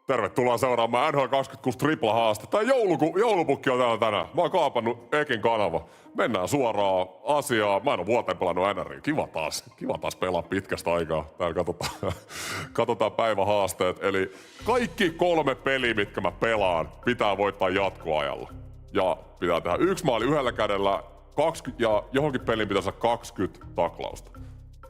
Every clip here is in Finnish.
Tervetuloa seuraamaan NHL 26 tripla-haaste. Tää joulupukki on täällä tänään. Mä oon kaapannut Ekin kanava. Mennään suoraan asiaan. Mä en oo vuoteen pelannut NRiä. Kiva taas pelaa pitkästä aikaa. Täällä katsotaan päivähaasteet. Eli kaikki 3 peliä, mitkä mä pelaan, pitää voittaa jatkoajalla. Ja pitää tehdä 1 maali yhdellä kädellä, 20, ja johonkin peliin pitää saada 20 taklausta.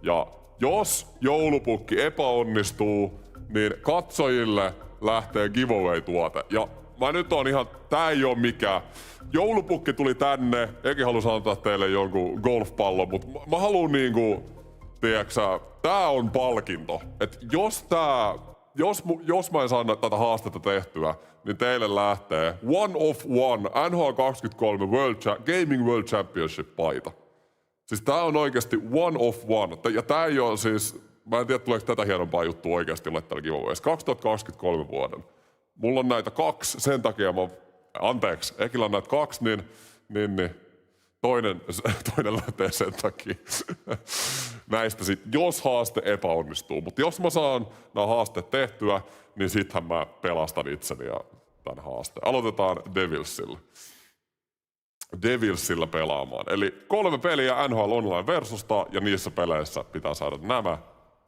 Ja jos joulupukki epäonnistuu, niin katsojille lähtee giveaway-tuote. Ja mä nyt on ihan, tää ei oo mikään. Joulupukki tuli tänne, Eki halusi antaa teille jonkun golfpallon, mut mä haluun niinku, tiiäksä, tää on palkinto. Et jos mä en saa tätä haastetta tehtyä, niin teille lähtee One of One NHL 23 Gaming World Championship-paita. Siis tää on oikeesti one of one. Ja tää ei oo siis, mä en tiedä tuleeko tätä hienompaa juttua oikeesti ole tällä giveawayssa. 2023 vuoden. Mulla on näitä 2, sen takia anteeksi, Ekillä on näitä 2, niin toinen lähtee sen takia näistä sit, jos haaste epäonnistuu. Mutta jos mä saan nämä haasteet tehtyä, niin sittenhän mä pelastan itseni ja tän haasteen. Aloitetaan Devilsillä pelaamaan. Eli 3 peliä NHL Online versusta ja niissä peleissä pitää saada nämä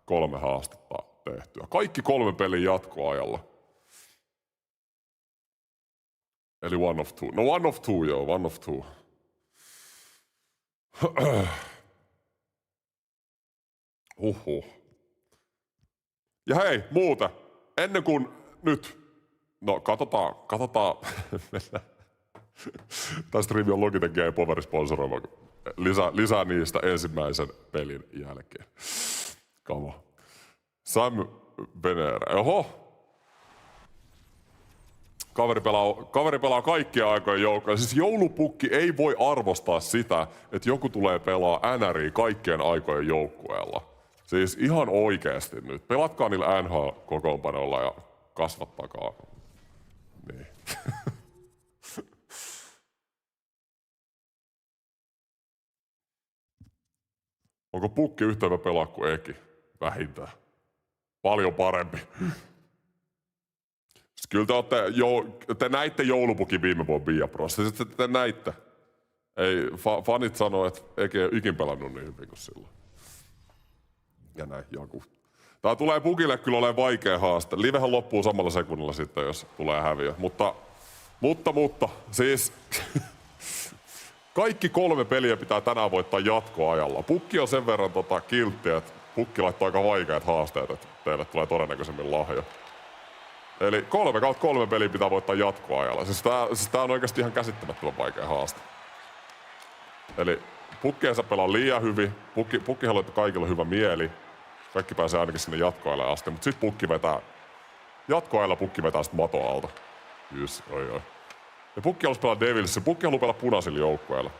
3 haastetta tehtyä. Kaikki 3 peliä jatkoajalla. Eli one of two. No one of two, joo, one of two. Ja hei, muuten. Ennen kuin nyt. No, katsotaan. Tämä streami on Logitech Game Power sponsoroima. Lisää niistä ensimmäisen pelin jälkeen. Kama. Sam Benere. Oho. Kaveri pelaa kaikkien aikojen joukkoja. Siis joulupukki ei voi arvostaa sitä, että joku tulee pelaa NRiä kaikkien aikojen joukkueella. Siis ihan oikeesti nyt. Pelatkaa niillä NHL-kokoonpanoilla ja kasvattakaa. Niin. Onko pukki yhtä hyvä pelaa kuin Eki? Vähintään. Paljon parempi. Kyllä te näitte joulupukin viime vuonna Viaprossa. Te näitte. Ei, fanit sanoo, että Eki ei ikin pelannut niin hyvin kuin silloin. Ja näin, joku. Tää tulee pukille kyllä olemaan vaikea haaste. Livehän loppuu samalla sekunnilla sitten, jos tulee häviö. Mutta, siis kaikki 3 peliä pitää tänään voittaa jatkoajalla. Pukki on sen verran kiltti, että pukki laittaa aika vaikeat haasteet, että teille tulee todennäköisemmin lahja. Eli 3/3 peliä pitää voittaa jatkoajalla. Siis tää on oikeasti ihan käsittämättömän vaikea haaste. Eli pukki ei saa pelaa liian hyvin. Pukki haluaa, että kaikilla on hyvä mieli. Kaikki pääsee ainakin sinne jatkoajalle asti. Mutta sit jatkoajalla pukki vetää sit mato alta. Jys, oi. Ja pukki haluaa pelaa Devilsissä. Pukki haluaa pelaa punaisilla joukkueilla.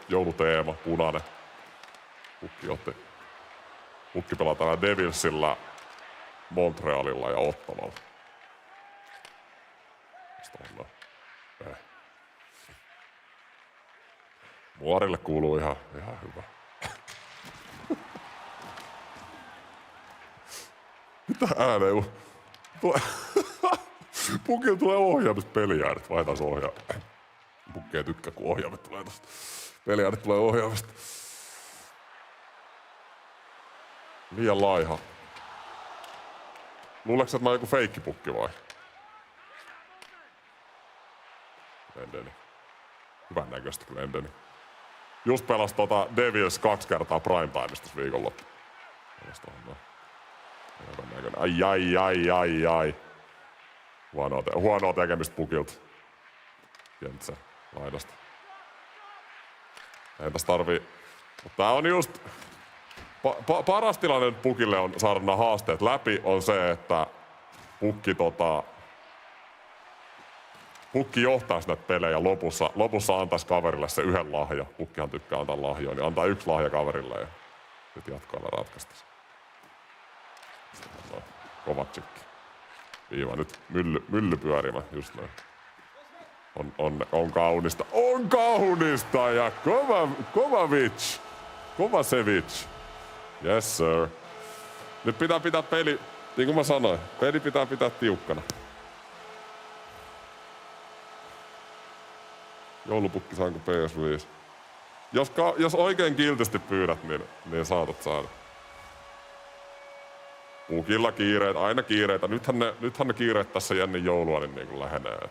Jouluteema, punainen. Pukki pelaa täällä Devilsillä, Montrealilla ja Ottavalla. Muorille kuuluu ihan hyvä. Mitä ääneen? Pukilla tulee ohjaamista peliäänet. Vaihdetaan se ohjaaja. Pukki ei tykkää, kun ohjaamet tulee tosta. Peliäänet tulee ohjaamista. Liian laiha. Luuleeko että mä oon joku feikkipukki vai? Glendeni. Hyvän näköistä Glendeni. Just pelas Devils 2 kertaa primetimeista tässä viikonloppu. Ai. Huonoa tekemistä pukilta. Jentsä laidasta. Ei tässä tarvii. Mutta tää on just paras tilanne pukille on saada nämä haasteet läpi on se, että pukki johtaisi näitä pelejä lopussa antaisi kaverille se yhden lahja. Pukkihan tykkää antaa lahjoja, niin antaa 1 lahja kaverille ja sitten jatkoilla ratkaistaan. No, Kovatsikki. Viiva nyt mylly pyörimä, just näin. On kaunista. On kaunista ja Kovacevic. Yes sir. Nyt pitää peli, niin kuin mä sanoin, peli pitää pitää tiukkana. Joulupukki saanko PS5? Jos oikein kiltisti pyydät, niin saatat saada. Pukilla kiireitä, aina kiireitä. Nythän ne kiireet tässä Jennin joulua niin kuin lähenee.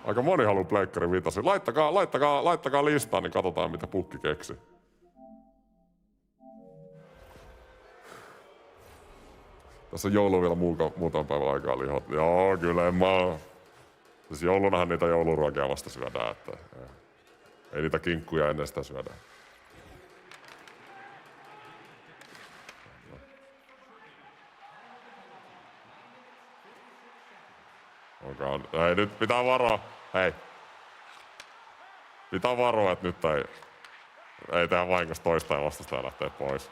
Aika moni haluu Pleikkari Vitosen. Laittakaa listaan, niin katsotaan mitä pukki keksi. Tässä on joulu vielä muutaman päivän aikaa lihot. Joo, kyllä en mä. Siis joulunahan niitä jouluruokia vasta syödään, että ei niitä kinkkuja ennen sitä syödään. Ei nyt pitää varoa. Hei. Pitää varoa, että nyt ei tehdä vahingossa toista ja vastustaja lähtee pois.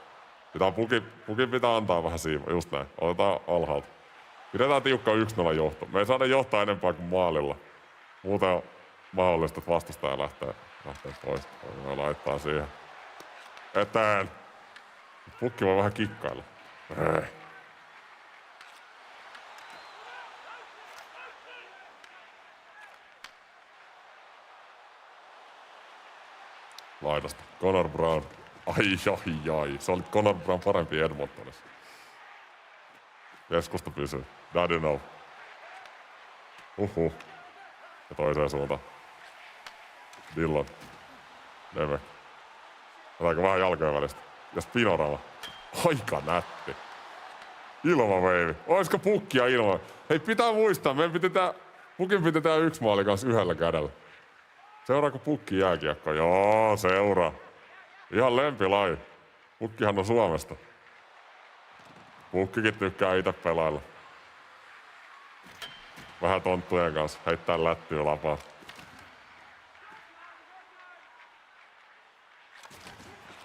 Pukin pitää antaa vähän siimaa, just näin. Otetaan alhaalta. Pidetään tiukka 1-0 johto. Me ei saada johtaa enempää kuin maalilla. Muuten on mahdollista, että vastustaja lähtee pois. Me laittaa siihen. Eteen. Pukki voi vähän kikkailla. Laidasta. Connor Brown. Ai. Se oli Connor Brown parempi Edmontonissa. Keskusta pysyy. Daddy no. Ja toiseen suuntaan. Dillon. Demek. Otetaanko vähän jalkojen välistä? Ja Spinorama. Aika nätti. Ilmaveivi. Oisko pukkia ilma? Hei, pitää muistaa. Pukin piti tehdä 1 maali kanssa yhdellä kädellä. Seuraako pukki jääkiekko? Joo, seuraa. Ihan lempilaji. Pukkihan on Suomesta. Pukkikin tykkää itse pelailla. Vähän tonttujen kanssa. Heittää lättyä lapaa.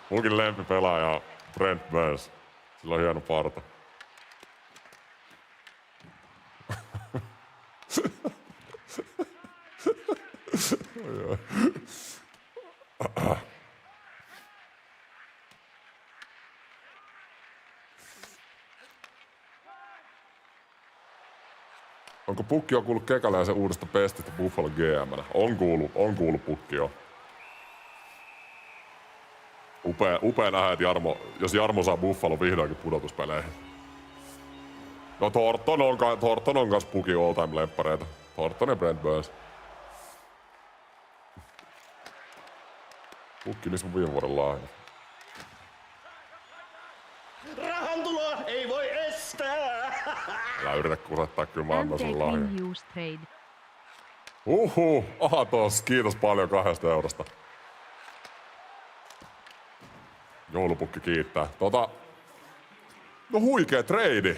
Pukin lempipelaaja on Brent Burns. Sillä on hieno parta. Onko Pukki on kuullut Kekäläisen uudesta pestistä Buffalo GM-nä? On kuullut Pukki jo. Upea nähdä, että jos Jarmo saa Buffalo vihdoinkin pudotuspeleihin. No Thornton on kans Pukin all time lemppareita. Thornton ja Brent Burns. Pukki, missä mun viime vuoden lahja? Rahantuloa ei voi estää! Älä yritä kusettaa, kyllä mä annan sun lahja. Trade. Aatos, kiitos paljon 2 eurosta. Joulupukki kiittää. No huikee trade.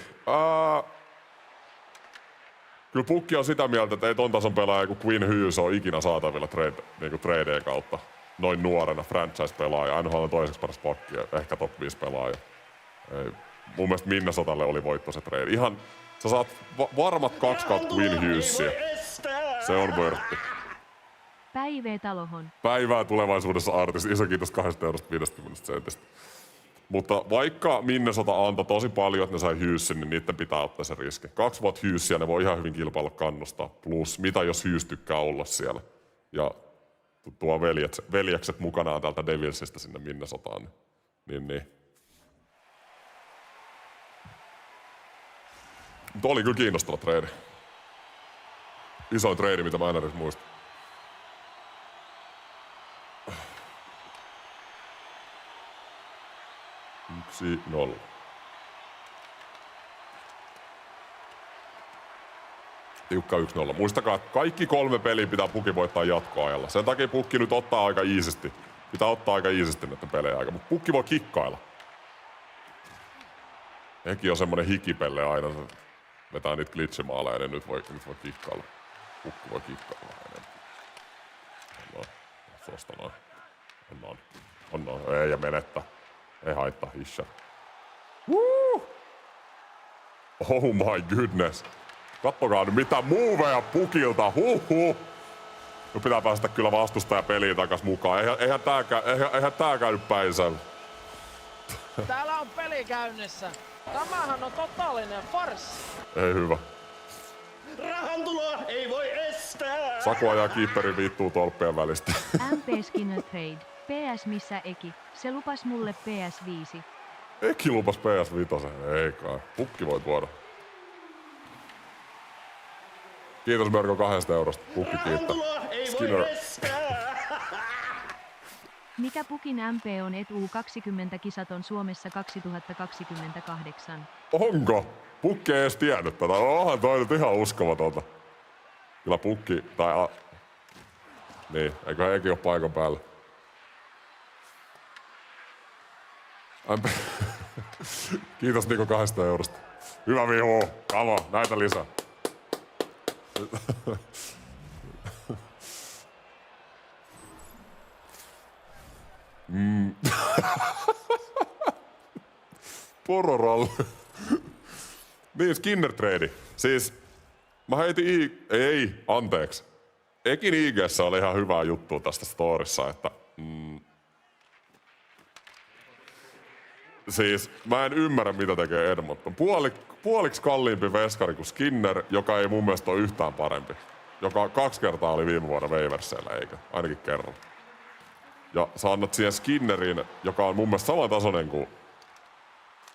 Kyllä Pukki on sitä mieltä, että ei ton tason pelaaja kuin Quinn Hughes on ikinä saatavilla tradeen kautta. Noin nuorena franchise-pelaaja. Aina on toiseksi paras pakki ja ehkä top 5 pelaaja. Ei. Mun mielestä Minnesotalle oli voitto se trade. Ihan, sä saat varmat 2 kautta Quinn Hughesia. Se on vörtti. Päivää Talohon. Päivää tulevaisuudessa artisti. Iso kiitos 2,50 €. Mutta vaikka Minnesota antoi tosi paljon, että ne sai Hughesin, niin niiden pitää ottaa se riski. 2 vuotta Hughesia, ne voi ihan hyvin kilpailla kannustaa. Plus, mitä jos Hughes tykkää olla siellä? Ja tuo veljekset mukanaan täältä Devilsistä sinne Minnesotaan. Niin. Mutta oli kyllä kiinnostava trade. Isoin trade, mitä mä aina edes muistan. Yksi, 0. Tiukka 1-0. Muistakaa, että kaikki 3 peliä pitää Puki voittaa jatkoajalla. Sen takia Pukki nyt ottaa aika iisisti. Pitää ottaa aika iisisti näitä pelejä aika, mutta Pukki voi kikkailla. Hekin on semmonen hikipelle aina. Vetää niitä glitchimaaleja, niin nyt voi kikkailla. Pukki voi kikkailla enemmän. Tuosta noin. On. Ei ja menettä. Ei haittaa hissää. Oh my goodness. Kattokaa nyt mitä moveja Pukilta. Nyt pitää päästä kyllä vastustaja peliin takas mukaan. Eihän tää käynyt päinsä. Täällä on peli käynnissä. Tämähän on totaalinen farssi. Ei hyvä. Rahantuloa ei voi estää! Saku ajaa kiipperin vittuun tolppien välistä. MP Skinner Trade. PS missä Eki? Se lupas mulle PS5. Eki lupas PS5. Ei kai. Pukki voi tuoda. Kiitos Merko 2 eurosta. Pukki kiittää. Rahantuloa ei Skinner. voi estää! Mikä Pukin MP on et U20 kisaton Suomessa 2028? Onko? Pukki ei edes tiennyt tätä. Onhan toi nyt ihan uskomatonta. Kyllä Pukki, tai niin, eiköhän Eki oo paikan päällä. Kiitos Niko 2 eurosta. Hyvä vihu. Come on, näitä lisää. Pororalli. Niin, Skinner Trade. Siis, mä heitin anteeksi. Ekin IG:ssä oli ihan hyvää juttua tästä storissa, että siis mä en ymmärrä mitä tekee Edmonton. Puoliksi kalliimpi veskari kuin Skinner, joka ei mun mielestä ole yhtään parempi. Joka 2 kertaa oli viime vuonna Waverseillä, eikä? Ainakin kerran. Ja sä annat siihen Skinnerin, joka on mun mielestä samantasoinen kuin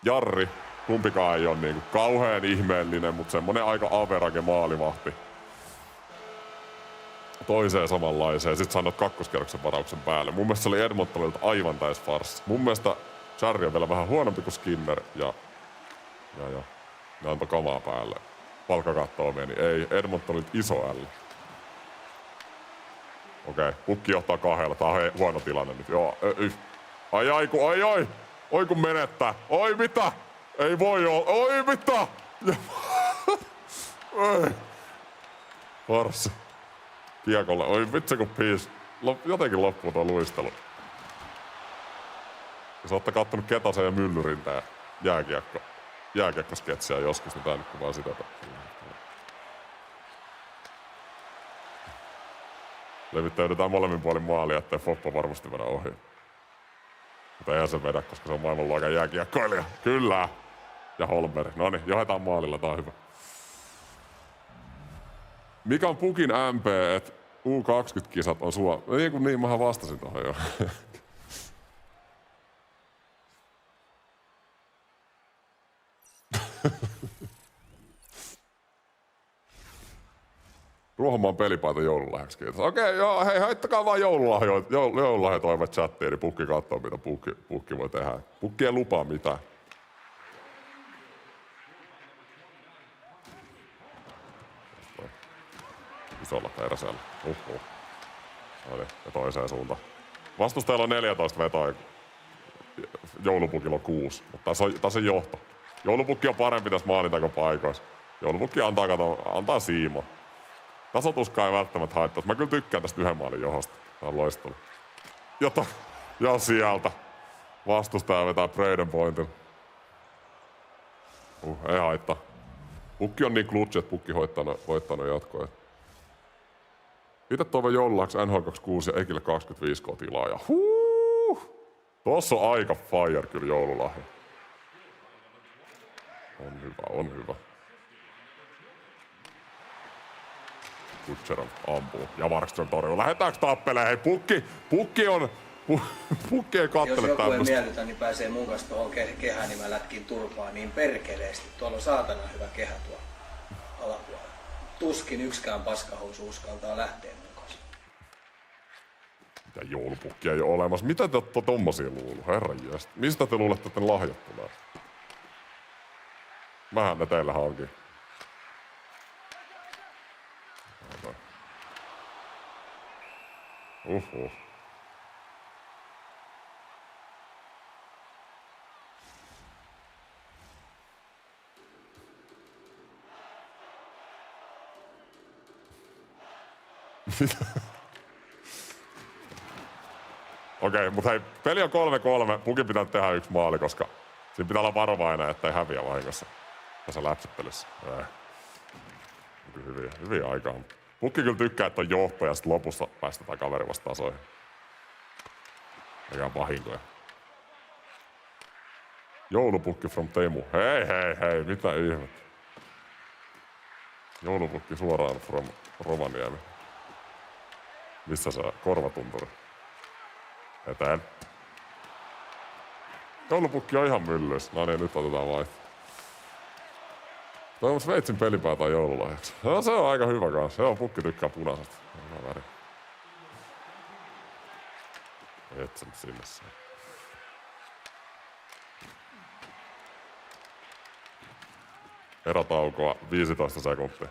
Jarri. Kumpikaan ei ole niinku kauhean ihmeellinen, mutta semmonen aika average maalivahti. Toiseen samanlaiseen, sit sä annat 2-kerroksen varauksen päälle. Mun mielestä se oli Edmontonilta aivan täys farssi. Mun mielestä Jarry on vielä vähän huonompi kuin Skinner ja ne antoi kamaa päälle. Palkkakattoa meni. Ei, Edmontonilta iso L. Okei, Pukki johtaa 2. Tää on huono tilanne nyt. Joo, Oi kun menettää. Oi mitä? Ei voi olla. Oi mitä? Ei. Varssi. Kiekolle. Oi vitsi kun piis. Jotenkin loppuu tuo luistelu. Jos ootte kattonut Ketasen ja Myllyrin tää jääkiekko-sketsiä joskus, niin tää nyt kuvaa sitä. Levittäydytään molemmin puolin maalia, ettei Foppa varmasti vedä ohi. Mutta eihän se vedä, koska se on maailmanluokan jääkiekkoilija. Kyllä! Ja Holmberg. Noniin, johetaan maalilla, tää on hyvä. Mikä on Pukin MP, että U20-kisat on niin, mähän vastasin tohon jo. Ruohomaan pelipaita joululahjaksi, kiitos. Okei, joo, hei, haittakaa vaan joululahjatoivat chattiin, niin Pukki katsoo, mitä Pukki voi tehdä. Pukki ei lupaa mitään. Isolla peräsellä. Ja toiseen suuntaan. Vastustajalla on 14 vetoa. Joulupukilla on 6, mutta tässä on johto. Joulupukki on parempi tässä maalintakopaikoissa. Joulupukki antaa siimo. Tasotuskaan ei välttämättä haittaa. Mä kyllä tykkään tästä 1 maalin johosta. Tää on loistelu. Ja sieltä. Vastustaja vetää Braden Pointin. Ei haittaa. Pukki on niin klutsi, että Pukki voittanut jatkoa. Itse toivon joululahjaksi NHL 26 ja Ekille 25 kotilaa. Ja tossa on aika fire kyllä joululahja. On hyvä. Kutcherov ampuu ja Markström torjuu. Lähetäänkö tappeleen? Hei, Pukki ei kattele Jos joku tämmöstä. ei miellytä, niin pääsee mun kanssa tuohon kehään, niin mä lätkin turpaa niin perkeleesti. Tuolla on saatana hyvä kehä tuolla alapuolella. Tuskin yksikään paskahousu uskaltaa lähteä mun kanssa. Mitä joulupukkia ei ole olemassa? Mitä te ootte tommosia luullut? Herranjestas. Mistä te luulette, että ne lahjat tulee? Mähän ne teillä hankin. Okei, mutta hei, peli on 3-3. Pukin pitää tehdä 1 maali, koska siinä pitää olla varovainen, ettei häviä vahingossa tässä läpsyttelyssä. Hyviä aikaa. Pukki kyllä tykkää, että on johto ja sit lopussa päästetään kaveri vasta tasoihin. Eikä vahinkoja. Joulupukki from Teemu. Hei, mitä ihmettä. Joulupukki suoraan from Rovaniemi. Missä se korvatunturi? Eteen. Joulupukki on ihan myllys. No niin, nyt otetaan vaihto. Toivon Sveitsin pelipää tai joululahjaksi. No se on aika hyvä kanssa. Se on, pukki tykkää punaisesta. Hyvä väri. Et sen sinne saa. Erätaukoa 15 sekuntia.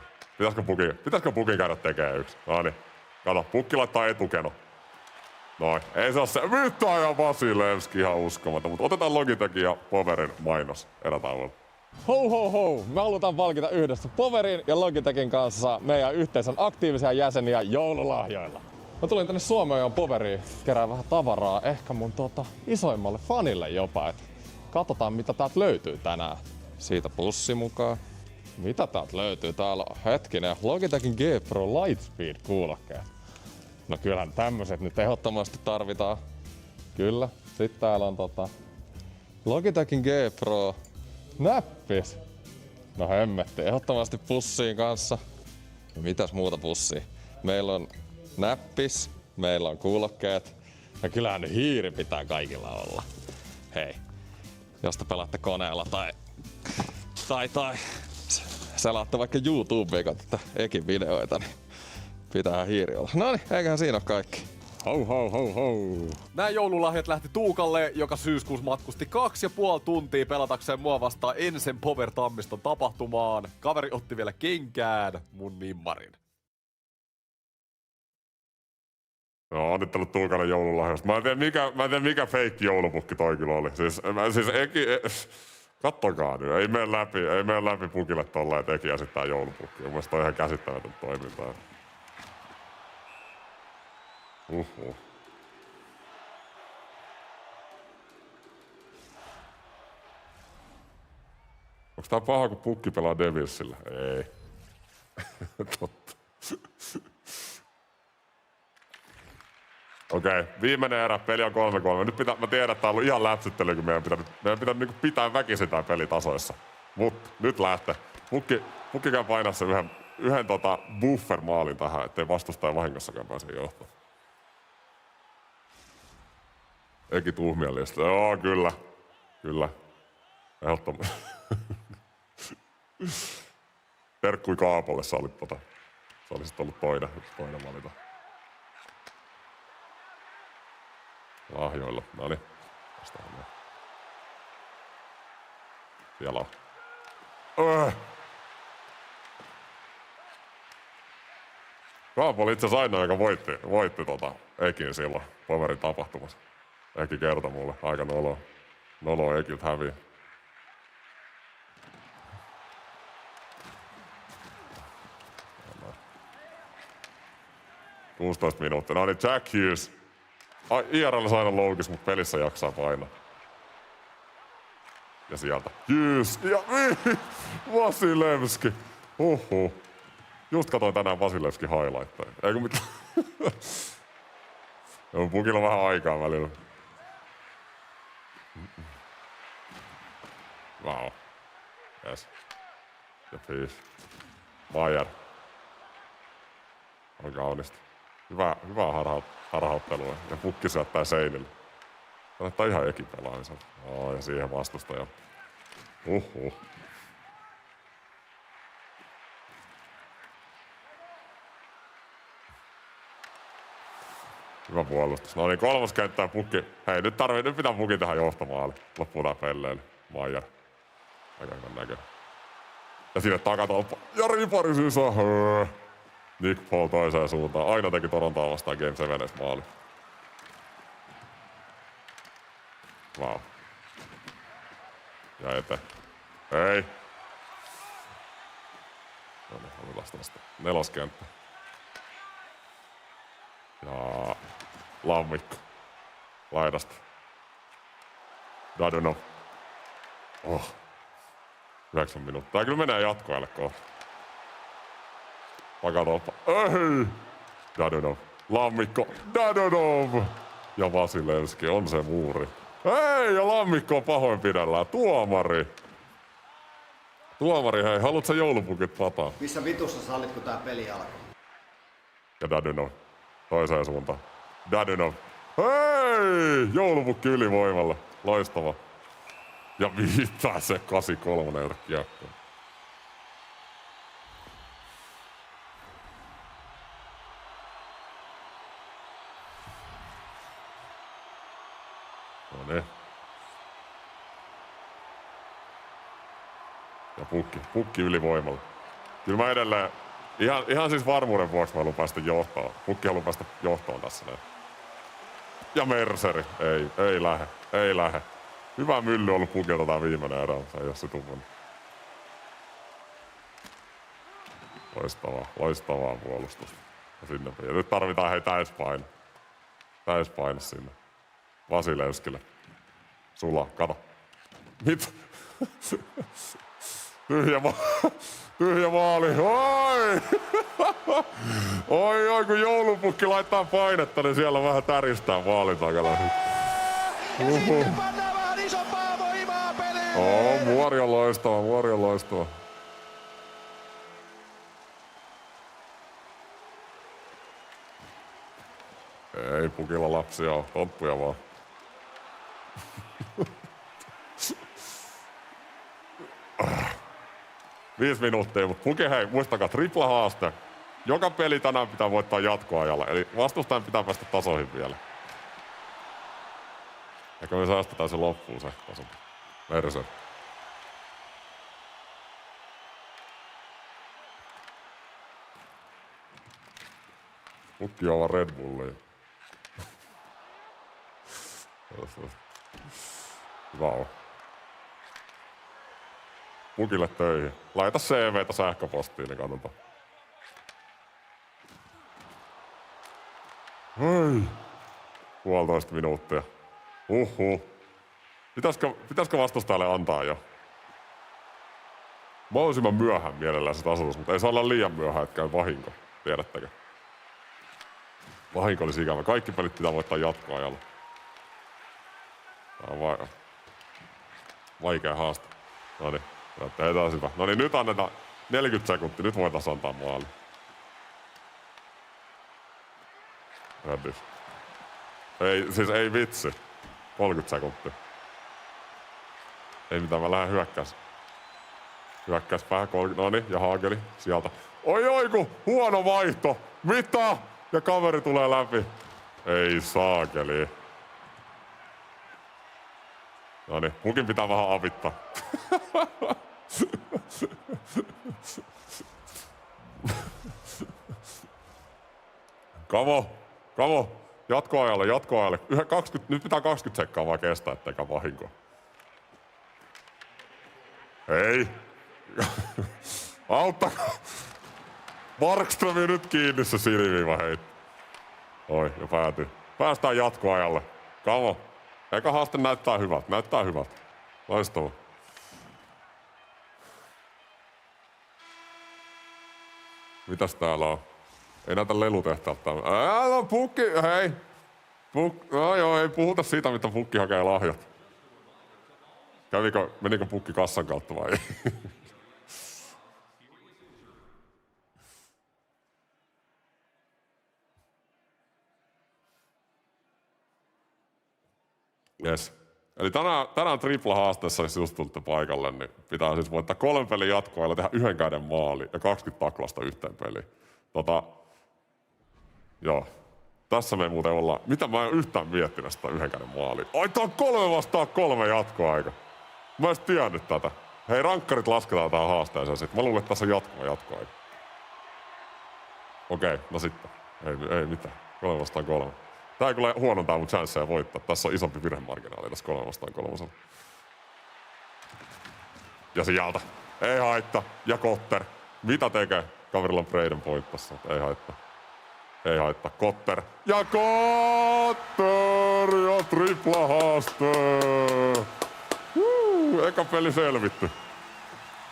Pitäisikö pukin käydä tekee yksi? Noniin. Kato, pukki laittaa etukeno. Noin. Ei se oo se. Nyt on ihan Vasilevski ihan uskomaton. Mutta otetaan Logitechin ja Powerin mainos erätauolla. Ho ho ho! Me halutaan palkita yhdessä Powerin ja Logitechin kanssa meidän yhteisön aktiivisia jäseniä joululahjoilla. Mä tulin tänne Suomeen Poveriin kerää vähän tavaraa, ehkä mun isoimmalle fanille jopa. Et katsotaan mitä täältä löytyy tänään. Siitä pussi mukaan. Mitä täältä löytyy? Täällä on hetkinen Logitechin G Pro Lightspeed kuulokkeet. No kyllähän tämmöset nyt ehdottomasti tarvitaan. Kyllä. Sitten täällä on Logitechin G Pro näppis. No hemmetti, ehdottomasti pussiin kanssa. Ja mitäs muuta pussia? Meillä on näppis, meillä on kuulokkeet. Ja kyllähän nyt hiiri pitää kaikilla olla. Hei, jos te pelaatte koneella tai selaatte vaikka YouTubeen, katsotte Ekin videoita, niin pitää hiiri olla. Noniin, eiköhän siinä ole kaikki. Ho ho ho ho. Nämä joululahjat lähti Tuukalle, joka syyskuussa matkusti 2,5 tuntia pelatakseen mua vastaan ensin Power Tammiston tapahtumaan. Kaveri otti vielä kenkään mun nimmarin. No, onnittelut Tuukalle joululahjoista. Mä en tiedä mikä feikki joulupukki toi kyllä oli. Kattokaa nyt, ei mene läpi pukille tolleen teki ja sitten tää joulupukki. Mun mielestä on ihan käsittämätön toimintaa. Onks tää paha, kun pukki pelaa Devilsillä? Ei. Totta. Okei, viimeinen erä, peli on 3-3. Nyt mä tiedän, että tää on ollut ihan läpsyttely, kun meidän pitää niinku pitää väkisin tää peli tasoissa. Mut nyt lähtee. Pukki käy painaa sen yhden buffer-maalin tähän, ettei vastustaja vahingossakaan pääse johtoon. Eki tuhmiallista. Joo, kyllä. Kyllä. Ehdottomasti. Terkkui Kaapolle, sä olisit ollut toinen valita. Lahjoilla. Noniin. Siellä on. Kaapo oli itse asiassa ainoa, joka voitti Ekin silloin Powerin tapahtumassa. Eki kertoi mulle. Aika noloa Ekiltä häviä. No. 16 minuuttia. No niin, Jack Hughes. IRL aina loukis, mutta pelissä jaksaa painaa. Ja sieltä. Hughes. Ja Vasilevski. Huhhuh. Just katsoin tänään Vasilevskin highlightteja. Eikö mitään? Joo, pukilla on vähän aikaa välillä. Wow. Yes. Ja fish. Maier. On kaunista. Hyvää harhauttelua. Ja pukki syöttää seinille. Kannattaa ihan Ekin pelaamisen. Ja siihen vastustaja. Hyvä puolustus. No niin, kolmas kenttää pukki. Hei, nyt pitää pukin tähän johtomaali. Loppuu tää pelleille. Maier. Aika hyvän näkö. Ja sinne takatolppa. Ja ripari sisään. Nick Paul toiseen suuntaan. Aina teki Torontoa vastaan Game 7 maali. Wow. Ja eteen. Ei. No niin, otetaan tästä neloskenttä. Ja Lammikko. Laidasta. Dadonov. 9 minuuttia. Tää kyllä menee jatkoajalle kohta. Paganov. Ei! Dadonov. Lammikko. Dadonov! Ja Vasilevski on se muuri. Hei, ja Lammikko on pahoinpidellään. Tuomari. Tuomari, hei, haluat sä joulupukit pataa? Missä vitussa sä olit, kun tää peli alkoi? Ja Dadonov. Toiseen suuntaan. Dadonov. Hei! Joulupukki ylivoimalla. Loistava. Ja viittää se 83 kiekkoon. Noniin. Ja pukki ylivoimalla. Kyllä mä edelleen, ihan siis varmuuden vuoksi mä haluan päästä johtoon. Pukki haluaa päästä johtoon tässä näin. Ja Merseri. Ei lähe. Hyvä mylly ollut pukilta tää viimeinen erä, se ei oo se tummannut. Loistavaa puolustusta. Ja nyt tarvitaan hei täyspaine sinne. Vasilevskille. Sula, kato. Mit? Tyhjä maali. Oi! Oi, kun joulupukki laittaa painetta, niin siellä vähän täristää maalin takana. Pannaan vähän isompaa voimaa peliin! Muori on loistava. Ei pukilla lapsia oo, tonttuja vaan. Viisi minuuttia, mutta puki hei, muistakaa tripla haaste. Joka peli tänään pitää voittaa jatkoajalla, eli vastustajan pitää päästä tasoihin vielä. Eikä me säästetään se loppuun se taso. Mercer. Pukki on vaan Red Bullia. Hyvä on. Pukille töihin. Laita CV:tä sähköpostiin, niin katsotaan. Hei. 1,5 minuuttia. Pitäisikö vastustajalle antaa jo? Mahdollisimman myöhään mielellään se tasoitus, mutta ei saa olla liian myöhään, että käy vahinko. Tiedättekö? Vahinko olisi ikävä. Kaikki pelit pitää voittaa jatkoajalla. Tää on vaikea haaste. Noniin. Tehdään hyvä. Noniin, nyt annetaan 40 sekuntia. Nyt voitaisiin antaa maali. Räddys. Ei vitsi. 30 sekuntia. Ei mitään, mä lähden hyökkäys. Hyökkäys päähän 30. Noniin, ja Haageli sieltä. Oi kun huono vaihto. Mitä? Ja kaveri tulee läpi. Ei saakeli. Noniin, munkin pitää vähän avittaa. Kamo. Jatkoajalle. Nyt pitää 20 sekkaa vaan kestää, etteikä vahinkoa. Hei. Auttakaa. Markströmi nyt kiinni se siniviiva heitti. Oi, ja päätyy. Päästään jatkoajalle. Kamo. Eka haaste näyttää hyvältä. Loistava. Mitäs täällä on? Ei näytä lelutehtaalta täällä. No pukki, hei. Ei puhuta siitä, mitä pukki hakee lahjat. Menikö pukki kassan kautta vai ei? Yes. Eli tänään tripla-haasteessa, jos just tulitte paikalle, niin pitää siis voittaa 3 pelin jatkoilla, tehdä 1 käden maali ja 20 taklasta yhteen peliin. Joo. Tässä me muuten ollaan. Mitä mä en yhtään miettinyt sitä 1 käden maalia. Ai tää on 3-3 jatkoaika. Mä en tiennyt tätä. Hei, rankkarit lasketaan tähän haasteeseen sit. Mä luulen, että tässä on jatkoaika. Okei, no sitten. Ei mitään. 3-3. Tää ei kyllä huonontaa mun chanceja voittaa. Tässä on isompi virhemarginaali tässä 3-3. Ja sieltä. Ei haittaa. Ja Kotter. Mitä tekee? Kaverilla on Braden point tässä. Ei haittaa. Kotter. Ja Kotter! Ja tripla haaste! Eka peli selvitty.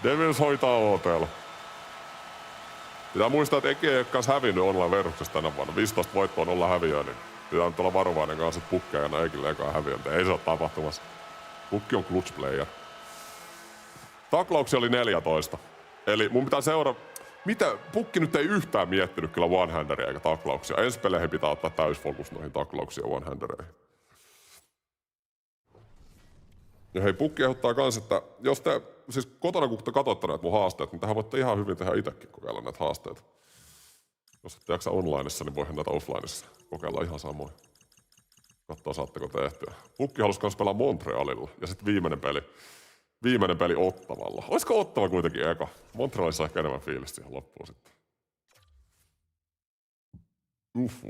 Devils hoitaa OT:lla. Pitää muistaa, että Eki ei ole kans hävinnyt online-verruksessa tänä vuonna. 15 voittoa, 0 häviöä, niin pitää nyt olla varovainen kanssa, että Pukki ei aina Ekille ekaan häviö. Ei se ole tapahtumassa. Pukki on clutch player. Taklauksia oli 14. Eli mun pitää seurata... Mitä? Pukki nyt ei yhtään miettinyt kyllä one-handeria eikä taklauksia. Ensi peleihin pitää ottaa täysfokus noihin taklauksia one-handereihin. Ja hei, Pukki ehdottaa kans, että jos te siis kotona kun te katsotte näitä mun haasteet, niin tähän voitte ihan hyvin tehdä itsekin kokeilla näitä haasteita. Jos ette jaksa onlineissa, niin voihan näitä offlineissa kokeilla ihan samoin. Katsotaan saatteko tehtyä. Pukki halusi kans pelaa Montrealilla ja sitten viimeinen peli Ottavalla. Olisiko Ottava kuitenkin eka? Montrealissa ehkä enemmän fiilistä siihen loppuun sitten. Uff.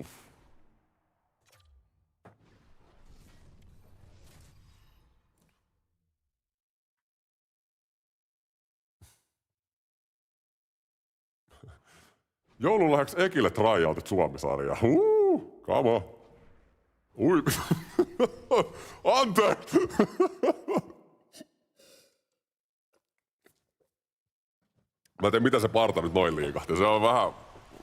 Joulun läheksi Ekille tryoutit Suomi-sarjaa. Come on. Ui. Anteeksi. Mä en tiedä, mitä se parta nyt noin liikahti. Se on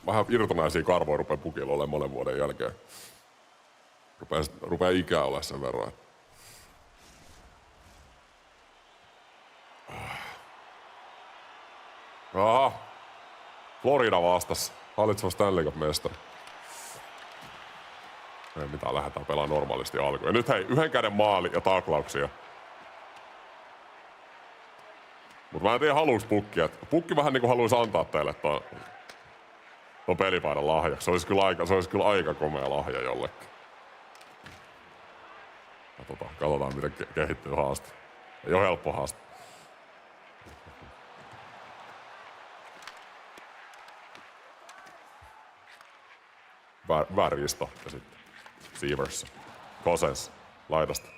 vähän irtonaisia karvoja rupee Pukilla olemaan monen vuoden jälkeen. Rupee ikää olemaan sen verran. Aha. Florida vastas. Hallitseva Stanley Cup-mestari. Ei mitään, lähdetään pelaamaan normaalisti alkuun. Ja nyt hei, yhden käden maali ja taklauksia. Mut mä en tiedä haluuks Pukki. Pukki vähän niinku haluis antaa teille ton pelipaidan lahjaksi. Se olisi kyllä aika komea lahja jollekin. Katsotaan miten kehittyy haaste. Ei oo helppo haaste. Värjisto ja sitten Sievers. Kosens laidasta.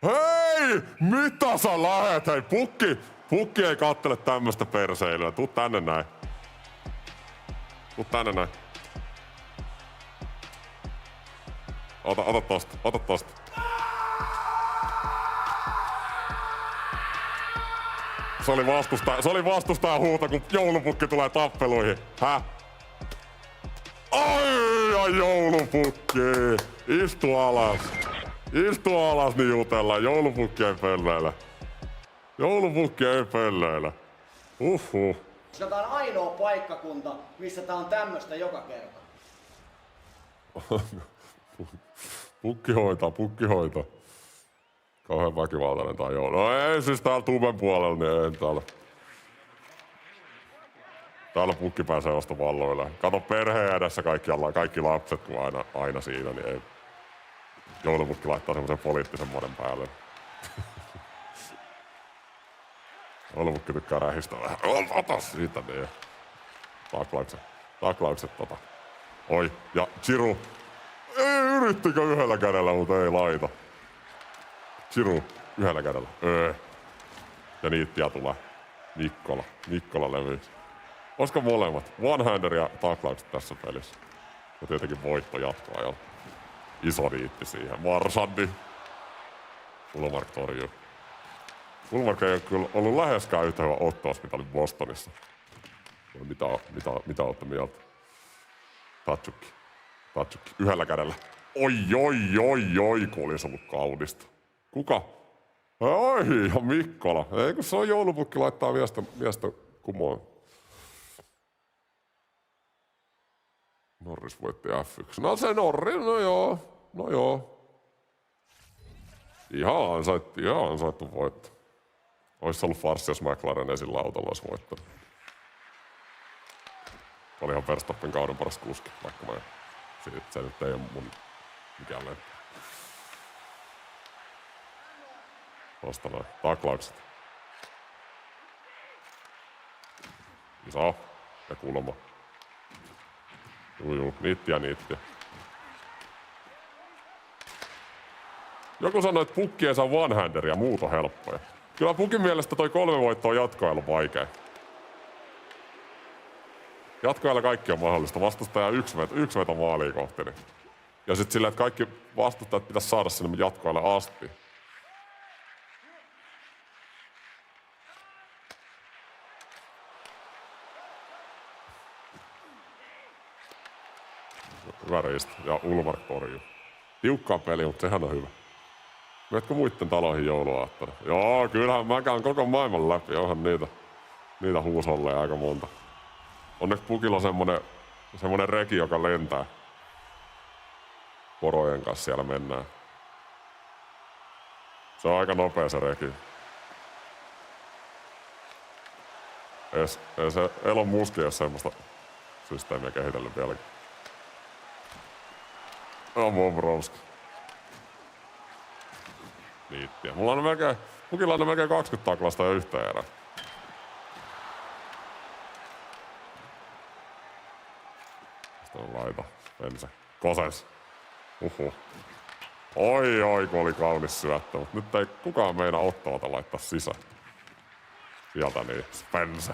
Hei! Mitä sä lähet? Hei, Pukki ei kattele tämmöstä perseilyä. Tuu tänne näin. Ota tosta. Se oli vastustajan huuto, kun joulupukki tulee tappeluihin. Häh? Ai joulupukki! Istu alas, niin jutellaan. Joulupukki ei pölleile. Uhuh. Tää on ainoa paikkakunta, missä tää on tämmöstä joka kerta. Pukki hoitaa. Kauhean väkivaltainen tää joulu. No ei siis täällä tumen puolella, niin ei täällä. Täällä Pukki pääsee vasta valloille. Kato perheen edessä kaikki lapset, kun aina siinä, niin ei. Joulupukki laittaa semmosen poliittisen moden päälle. Joulupukki tykkää rähistä vähän. Ota siitä niin. Taklaukset. Oi, ja Chiru. Ei yrittikö yhdellä kädellä, mutta ei laita. Chiru, yhdellä kädellä. Ja niittiä tulee. Mikkola levy. Olisiko molemmat? One-hander ja taklaukset tässä pelissä. Ja tietenkin voitto jatkoajalla. Iso niitti siihen. Marsandi. Ulmark torjuu. Ulmark ei ole kyllä ollut läheskään yhtä hyvä ottohospitali Bostonissa. Mitä olette mieltä? Tatsukki. Yhdellä kädellä. Oi, kun olisi ollut kaunista. Kuka? Oi, ja Mikkola. Ei kun se on joulupukki laittaa miestä kumoon. Norris voitti F1. No se Norris, no joo. Ihan ansaittu voitto. Ois ollut farssi, jos McLaren esillä autolla olisi voittanut. Olihan Verstappen kauden paras kuski, vaikka se nyt ei ole mun mikään lemppi. Tosta noin. Taklaukset. Iso. Ja kulma. Juu, niittiä. Joku sanoi, että Pukki ei saa one-handeria, muut on helppoja. Kyllä Pukin mielestä toi 3 voittoa jatkoajalla on vaikea. Jatkoajalla kaikki on mahdollista. Vastustaja yksi veto maaliin kohti. Niin. Ja sit silleen, että kaikki vastustajat pitäisi saada sinne jatkoajalle asti. Hyvä riistä. Ja Ulmark torjuu. Tiukkaa peli, mutta sehän on hyvä. Meetkö muitten taloihin jouluaattona? Joo, kyllähän mä käyn koko maailman läpi. Onhan niitä huusolleja aika monta. Onneksi Pukilla on semmonen reki, joka lentää. Porojen kanssa siellä mennään. Se on aika nopea se reki. Ei se Elon Musk ei ole semmoista systeemiä kehitellyt vieläkin. Bobrovski. Niittiä. Pukilla on melkein 20 taklasta jo yhtä erää. Sitten on laita. Pense. Koses. Oi, kun oli kaunis syöttö, mutta nyt ei kukaan meinaa Ottavata laittaa sisään. Sieltä niin, Spence.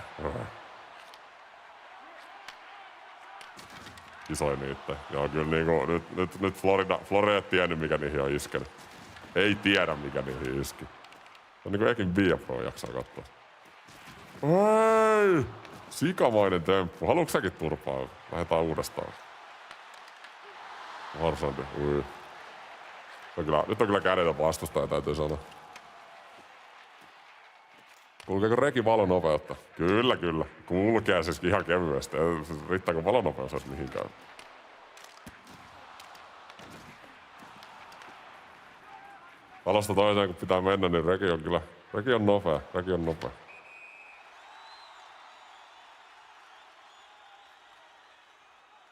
Isoin niitte. Joo, kyllä niinku, nyt Florida ei tiennyt mikä niihin on iskenyt. Ei tiedä mikä niihin iski. Se on niinku Ekin Viapro jaksaa katsoa. Ei! Sikamainen temppu. Haluatko säkin turpaa? Lähdetään uudestaan. Varsandi. Ui. Nyt on kyllä kädetön vastustaja, täytyy sanoa. Kulkeeko reki valonopeutta? Kyllä. Kulkee siis ihan kevyesti. Riittääkö valonopeus edes mihinkään? Talosta toiseen kun pitää mennä, niin reki on nopea.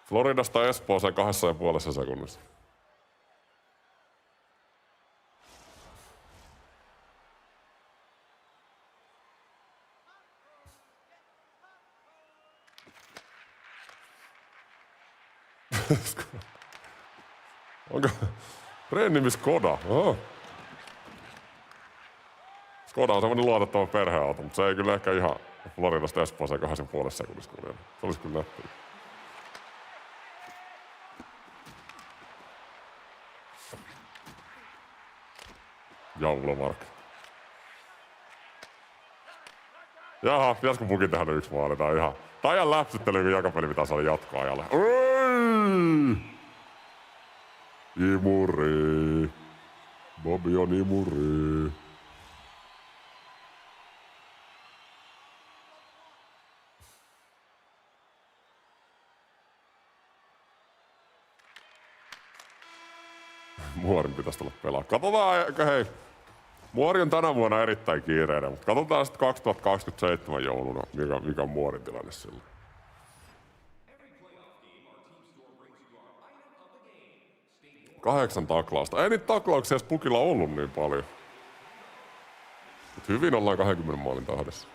Floridasta Espooseen 2,5 sekunnissa. Onko treeninimi Skoda? Oh. Skoda on semmonen luotettava perheauto, mutta se ei kyllä ehkä ihan Floridasta Espooseen 2,5 sekunnissa kulje. Se olisi kyllä nättiä. Ulmark. Jaha, pitäisikö Pukin tehdä yksi maali? Tää on ihan läpsyttely, kun jakapeli pitää saada jatkoajalle. Imuri. Bobby on imuri. Muorin pitäisi tulla pelaa. Katsotaan, hei. Muori on tänä vuonna erittäin kiireinen, mutta katsotaan sitten 2027 jouluna, mikä on Muorin tilanne silloin. Kahdeksan taklausta. Ei niitä taklauksia edes Pukilla ollut niin paljon. Mut hyvin ollaan 20 maalin tahdessa.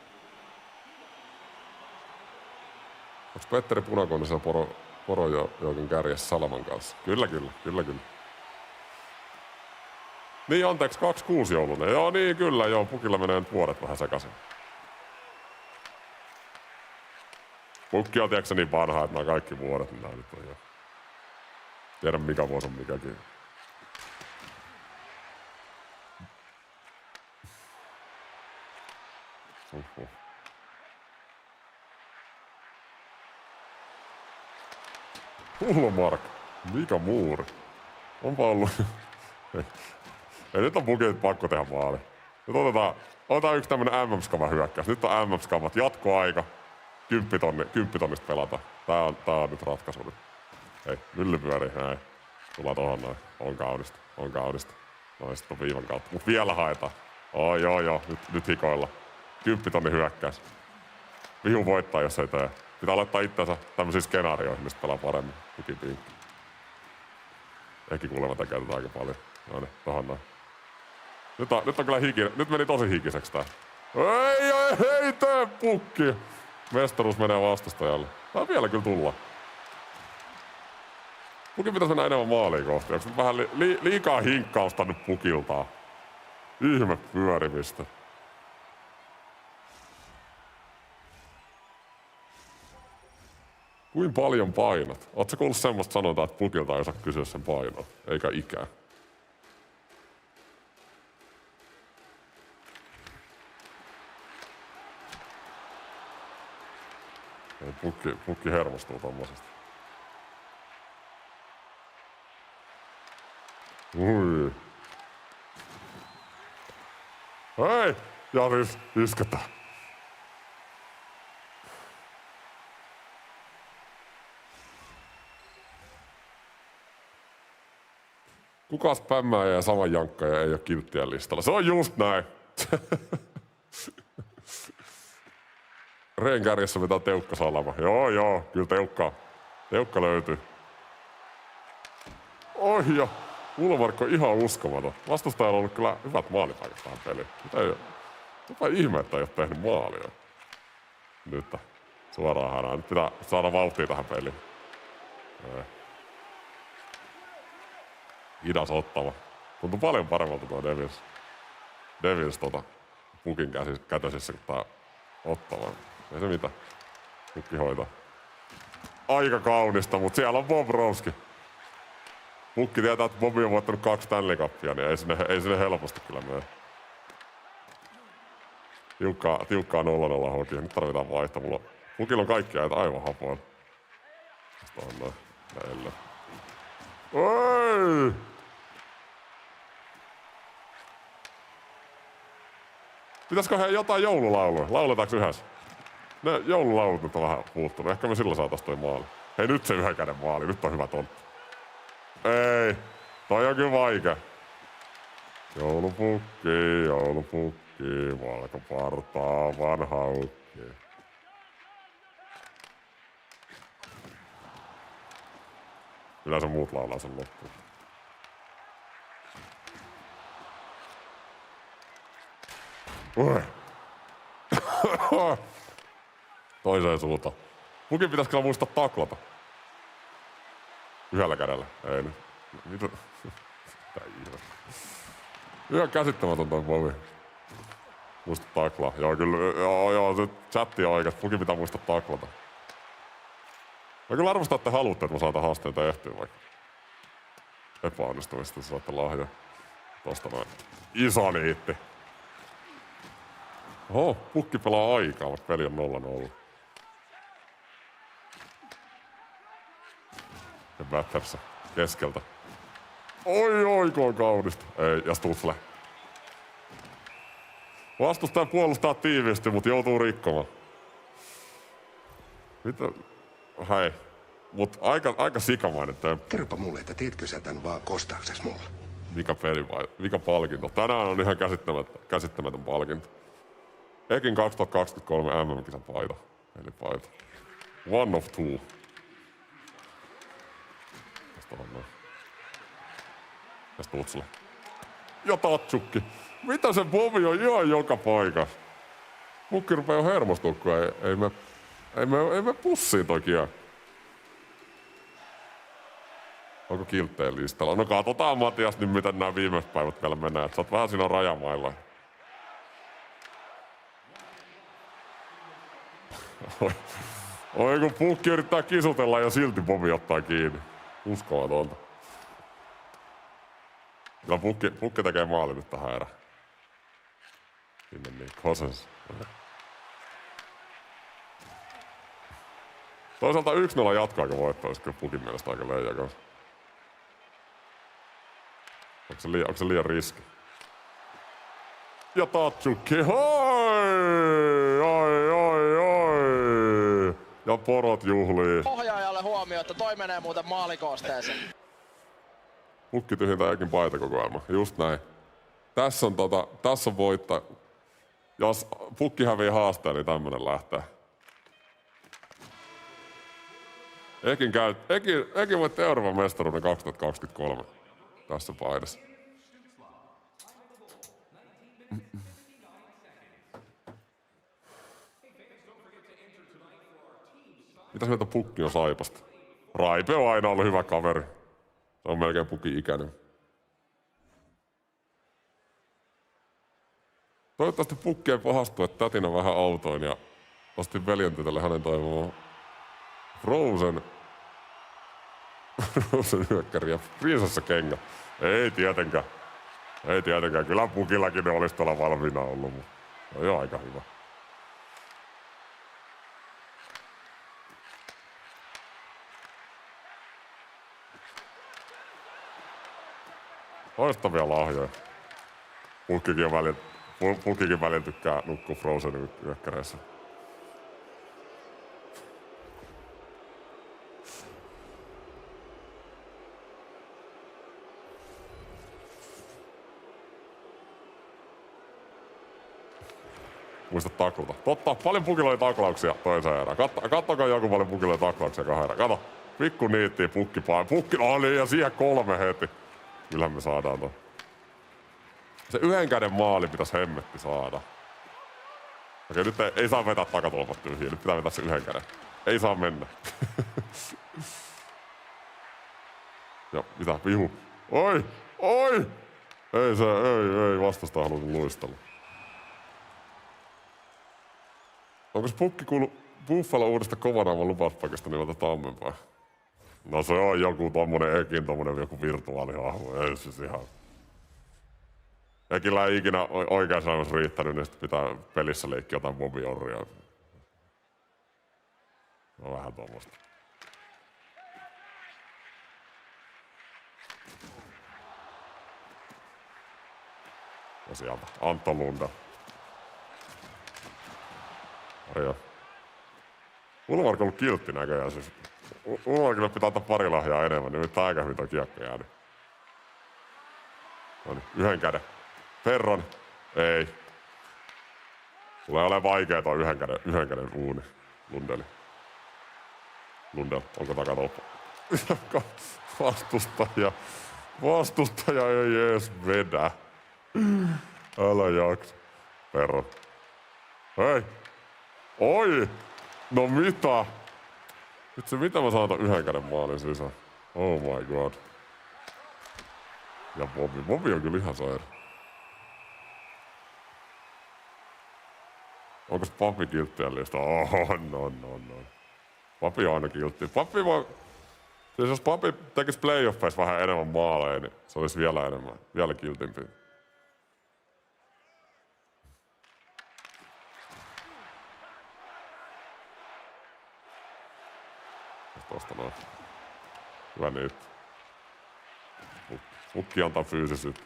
Onks Petteri Punakoinen siellä Porojoukon kärjessä Salaman kanssa? Kyllä. Niin, anteeksi, 26 joulunen. Joo, niin kyllä, joo. Pukilla menee nyt vuodet vähän sekaisin. Pukki on tiedätkö niin vanha, että nämä kaikki vuodet, mitä nyt on jo. Tiedä mikä vuosi on mikäkin. Ulmark. Mikä muuri? Onpa ollut. Ei nyt on Pukin pakko tehdä maali. Nyt otetaan yksi tämmönen MM-skama hyökkäys. Nyt on MM-skamat jatkoaika. 10 tonnista pelata. Tää on nyt ratkaisu nyt. Hei, mylly pyörii, näin. Tullaan tohon noin. On kaunista. Noin sit on viivan kautta. Mut vielä haetaan. Joo. Nyt hikoilla. 10 tonni hyökkäys. Vihu voittaa, jos ei tee. Pitää laittaa itsensä tämmösiin skenaarioihin, mistä pelaa paremmin. Pinkki. Ehkä kuulemma tekee tätä aika paljon. Noin, tohon noin. Nyt on kyllä nyt meni tosi hikiseksi tää. Ei tee Pukki! Mestaruus menee vastustajalle. Tää vielä kyllä tulla. Pukin pitäis mennä enemmän maaliin kohti. Onks nyt vähän liikaa hinkkausta nyt Pukiltaan? Ihme pyörimistä. Kuin paljon painat? Ootko kuullut semmoista sanotaan, että Pukilta ei saa kysyä sen painoa, eikä ikää? Pukki hermostuu tommosesta. Ui. Hei! Jaris, isketään. Kukas pämmää ja saman jankkaja ei oo kilttien listalla? Se on just näin. Reen kärjessä vetää Teukka Salama. Joo, kyllä Teukka löytyy. Oi ja Ulmarkko ihan uskomaton. Vastustajalla on ollut kyllä hyvät maalipaikat tähän peliin. Jopa ihme, että ei oo tehnyt maalia. Nyt suoraan hänään. Nyt pitää saada vauhtia tähän peliin. Hidas ottava. Tuntuu paljon paremmalta tuo Devils pukin kätösissä kuin tää ottava. Ei se mitään. Pukki hoitaa. Aika kaunista, mutta siellä on Bobrovski. Pukki tietää, että Bobi on voittanut 2 Stanley Cupia, niin ei sinne helposti kyllä mene. Tiukkaa 0-0 hokia. Nyt tarvitaan vaihtaa. Pukilla on kaikki äitä aivan hapoilla. Tästä on noin. Näille. Oi! Pitäisikö he jotain joululauluja? Lauletaanko yhdessä? Ne joululaulut nyt on vähän puuttunut. Ehkä me silloin saatais toi maali. Hei, nyt se yhden käden maali. Nyt on hyvä tonttu. Ei. Toi on kyllä vaikea. Joulupukki, valkopartaa, vanha ukki. Yleensä muut laulaa sen loppuun. Toiseen suuntaan. Pukin pitäis kyllä muistaa taklata. Yhdellä kädellä. Ei nyt. Mitä? Tää ihme. Ihan käsittämätön toi Bobi. Muista taklaa. Joo kyllä. Joo, se chatti on oikeas. Pukin pitää muistaa taklata. Mä kyllä arvostan, että haluatte, että mä saan tämän haasteen tehtyä vaikka. Epäonnistumista saatte lahja. Tosta noin. Iso niitti. Oho, Pukki pelaa aikaa, vaikka peli on 0-0. Ja Batters keskeltä. Oi, kun on kaunista. Ei, ja Stutzle. Vastustaja puolustaa tiiviisti, mutta joutuu rikkomaan. Mitä? Hei. Mut aika sikamainen temppu. Kerropa mulle, että teetkö sä tän vaan kostaukses mulle? Mikä peli vai? Mikä palkinto? Tänään on ihan käsittämätön palkinto. Ekin 2023 MM-kisan paita. Eli paita. One of two. Tästä on noin. Ja Stutzle. Ja Tatsukki. Mitä se Bobi on ihan joka paikassa? Mukki rupee jo hermostumaan, kun ei me pussiin toi kiekko. Onko kiltteen listalla? No katsotaan Matias nyt miten nämä viimeiset päivät vielä menee. Sä oot vähän siinä rajamailla. Oi kun Pukki yrittää kisutella ja silti Bobi ottaa kiinni. Uskomatonta. Kyllä Pukki tekee maali nyt tähän erään. Sinne niin, Kosens. Toisaalta 1-0 jatkoaika voittaa, olisi kyllä Pukin mielestä aika leijä kanssa. Onko se liian riski? Ja Tatsukki, oi! Ja porot juhlii. Ohjaajalle huomio, että toi menee muuten maalikoosteeseen. Pukki tyhjentää Ekin paitakokoelma, just näin. Tässä on voittaa. Jos Pukki hävii haasteen, niin tämmönen lähtee. Ekin voitti Euroopan mestaruuden 2023 tässä paidassa. Mitäs mieltä Pukki on Saipasta? Raipe on aina ollut hyvä kaveri. Se on melkein Pukin ikäinen. Toivottavasti Pukki ei pahastu, että tätinä vähän autoin ja ostin veljen tytölle hänen toivomaan Frozen hyökkäri ja prinsessakengät. Ei tietenkään. Kyllä Pukillakin ne olisi tuolla valmiina ollut, mutta se on jo aika hyvä. Loistavia lahjoja. Pukkikin välillä tykkää nukkua Frozenin yökkäreissä. Muista taklata. Totta, paljon pukilla oli taklauksia toiseen erään. Kattokaa joku paljon pukilla oli taklauksia kahden erään. Kato, pikku niittiin pukki oli ja siihen 3 heti. Kyllähän me saadaan ton. Se yhden käden maali pitäisi hemmetti saada. Okei, nyt ei saa vetää takatolpat tyhjiä. Nyt pitää vetää se yhden käden. Ei saa mennä. Ja mitä? Vihu. Oi! Oi! Ei vastusta halunnut luistella. Onko se pukki kuullut Buffalo uudesta kovanaavan lupauspakista nimeltä Tammenpää? No se on joku tommonen joku virtuaalihahmo. Ei siis ihan... Ekillä ei ikinä oikeassa elämässä riittänyt, niin sitten pitää pelissä leikkiä jotain Bobby Orria. No vähän tommoista. Ja sieltä Antto Lunda. Maria. Ulmark on ollut kiltti näköjään siis. Ulmarkille pitää ottaa pari lahjaa enemmän, niin nyt aika hyvin toi kiekko jäänyt. Noniin, yhden käden. Ferron. Ei. Tulee olemaan vaikea toi yhden käden uuni. Lundell, onko takatolppa? Vastustaja ei ees vedä. Älä jaksa. Ferron. Hei! Oi! No mitä? Nyt se mitä mä saan ton yhden käden maalin sisään? Oh my god. Ja Bobby on kyllä ihan saira. Onko Papi kilttien lista? On. Papi on aina kiltti. Papi voi... Siis jos Papi tekis playoffeissa vähän enemmän maaleja, niin se olisi vielä enemmän. Vielä kiltimpi. Tosta noin. Hyvä niitä. Pukki antaa fyysisyyttä.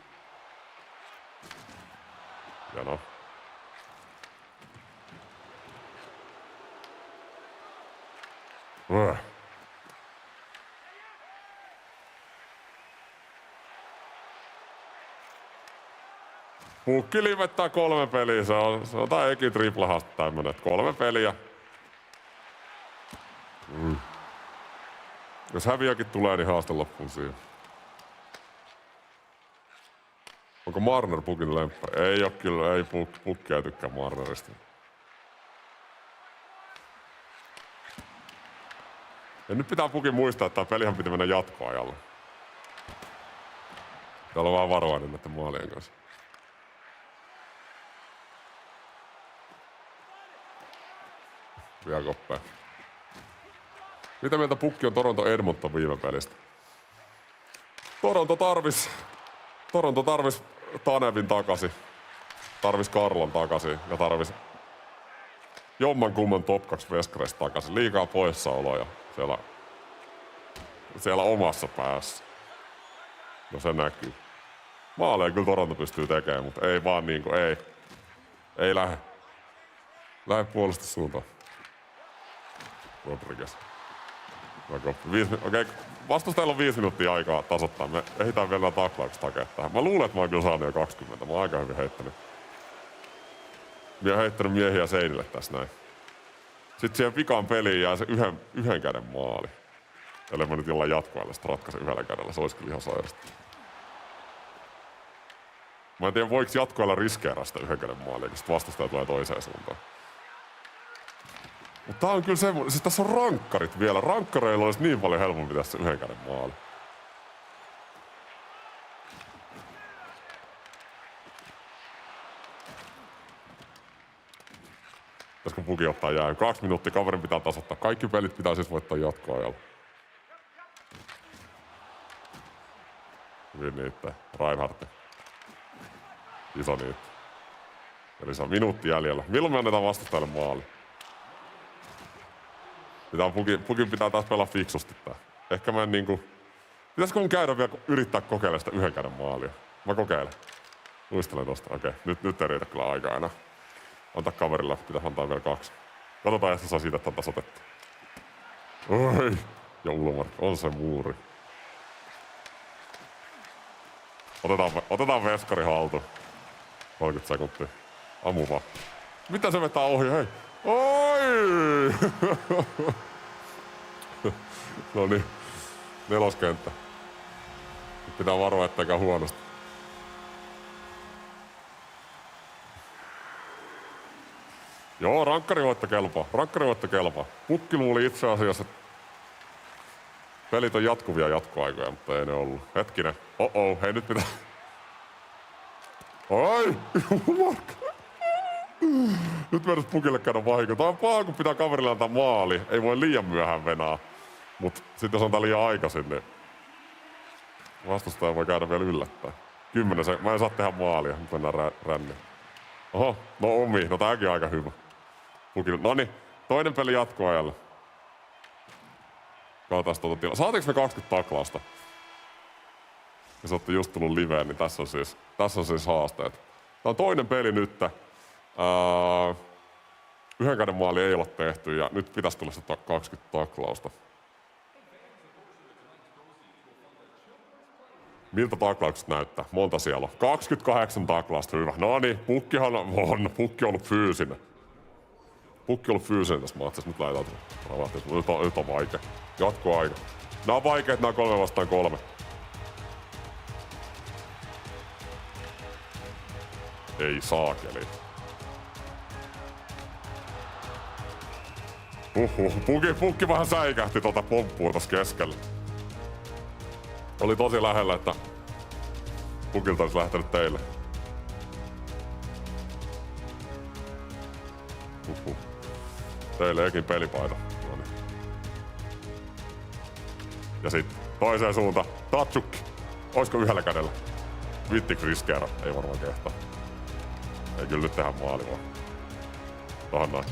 Ja no. Pukki livettää 3 peliä. Se on tää Ekin triplahasta tämmönen. 3 peliä. Jos häviäkin tulee, niin haaste loppuun siihen. Onko Marner Pukin lemppari? Ei oo kyllä, ei Pukki ei tykkää Marnerista. Ja nyt pitää Pukin muistaa, että tää pelihän piti mennä jatkoajalle. Täällä on vaan varovainen näiden maalien kanssa. Vielä koppea. Mitä mieltä Pukki on Toronto Edmonton viime pelistä? Toronto tarvis Tanevin takaisin. Tarvis Karlon takaisin ja tarvis jommankumman top 2 veskareista takaisin. Liikaa poissaoloja siellä omassa päässä. No se näkyy. Maaleja kyllä Toronto pystyy tekemään, mutta ei vaan niinku, ei lähde. Lähde puolustussuuntaan. Rodriguez. Okei, vastustajalla on 5 minuuttia aikaa tasoittaa. Me ehditään vielä taklaukset hakea tähän. Mä luulen, että mä oon kyllä saanut jo 20. Mä oon aika hyvin heittänyt. Mä oon heittänyt miehiä seinille tässä näin. Sitten siihen vikaan peliin jää se yhden käden maali. Eli mä nyt jollain jatkoilla sitä ratkaisen yhdellä kädellä. Se olisi kyllä ihan sairasta. Mä en tiedä, voiko jatkoilla riskeerää sitä yhden käden maalia, kun sit vastustaja tulee toiseen suuntaan. Mutta tää on kyllä semmoinen, siis tässä on rankkarit vielä. Rankkareilla olisi niin paljon helpompi tässä yhden käden maali. Pitäisikö Puki ottaa jää? 2 minuuttia, kaverin pitää tasoittaa. Kaikki pelit pitää siis voittaa jatkoajalla. Hyvin niitte. Reinhardt. Iso niitte. Eli se on minuutti jäljellä. Milloin me annetaan vastustajalle maali? Pukin pitää taas pelaa fiksusti tää. Ehkä mä en niinku... Pitäisikö mun käydä vielä yrittää kokeilla sitä yhden käden maalia? Mä kokeilen. Luistelen tosta. Okei, nyt ei riitä kyllä aikaa enää. Antaa kaverilla, pitäis antaa vielä 2. Katsotaan, että saa siitä tasoitetta. Oi! Ja Ulmark, on se muuri. Otetaan veskari haltuun. 30 sekuntia. Ammu vaan. Mitä se vetää ohi, hei? Oi! No niin. 4. kenttä. Nyt pitää varoa, etteikään huonosti. Joo, rankkarivoitto kelpaa. Pukki luuli itse asiassa, että pelit on jatkuvia jatkoaikoja, mutta ei ne ollut. Hetkinen. Hei nyt pitää... Oi! Nyt mennäis Pukille käydä vahinko. Tää on paha, kun pitää kaverille antaa maali. Ei voi liian myöhään venää. Mut sit jos antaa liian aikaisin, niin vastustaja voi käydä vielä yllättää. 10 mä en saa tehdä maalia. Nyt mennään ränniin. Oho, no omi. No tääkin on aika hyvä. Pukille. Noniin, toinen peli jatkoajalle. Katsotaan tuota tilaa. Saatiinko me 20 taklausta? Jos olette just tullut liveen, niin tässä on siis haasteet. Tää on toinen peli nyt. Yhden käden maali ei ole tehty ja nyt pitäisi tulla 20 taklausta. Miltä taklaukset näyttää? Monta siellä on? 28 taklausta, hyvä. No niin, Pukki on ollut fyysinen. Pukki on ollut fyysinen tässä matsissa. Nyt lähdetään. Nyt on vaikea. Jatkoaika. Nää on vaikeet, nää 3 vastaan 3. Ei saakeli. Pukki vähän säikähti tuota pomppua tossa keskellä. Oli tosi lähellä, että Pukilta olisi lähtenyt teille. Teille ekin pelipaita. Noniin. Ja sitten toiseen suuntaan. Tatsukki. Oisko yhdellä kädellä? Vitti riskeera. Ei varmaan kehtaa. Ei kyllä nyt tehdä maali vaan. Tohon noin.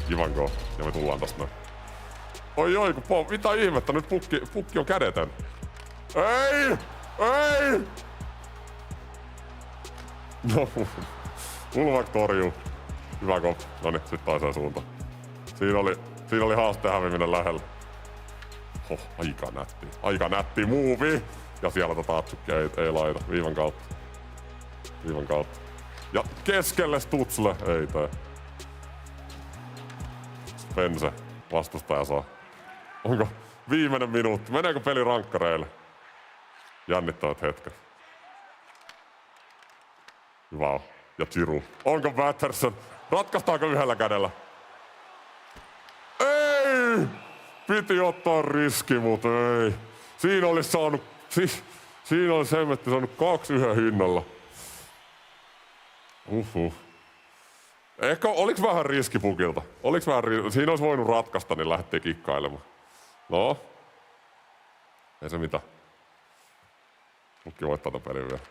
Kivan go. Ja me tullaan tosta noin. Oi, mitä ihmettä, nyt pukki on kädetön. Ei! No, Ulmark torjuu. Hyvä go. Noniin, sit toiseen suuntaan. Siinä oli haasteen häviminen lähellä. Aika nätti muuvi. Ja siellä Tatsukki ei laita. Viivan kautta. Ja keskelle Stutzle. Ei tee. Pense. Vastustaja saa. Onko viimeinen minuutti? Meneekö peli rankkareille? Jännittävät hetket. Hyvä on. Ja Chiru. Onko Patterson? Ratkaistaanko yhdellä kädellä? Ei! Piti ottaa riski, mutta ei. Siinä olisi saanut... Siinä olisi hemmetti saanut 2 yhden hinnalla. Ehkä oliks vähän riski Pukilta? Siinä olisi voinut ratkaista, niin lähdettiin kikkailemaan. No. Ei se mitään. Pukki voittaa tämän pelin vielä.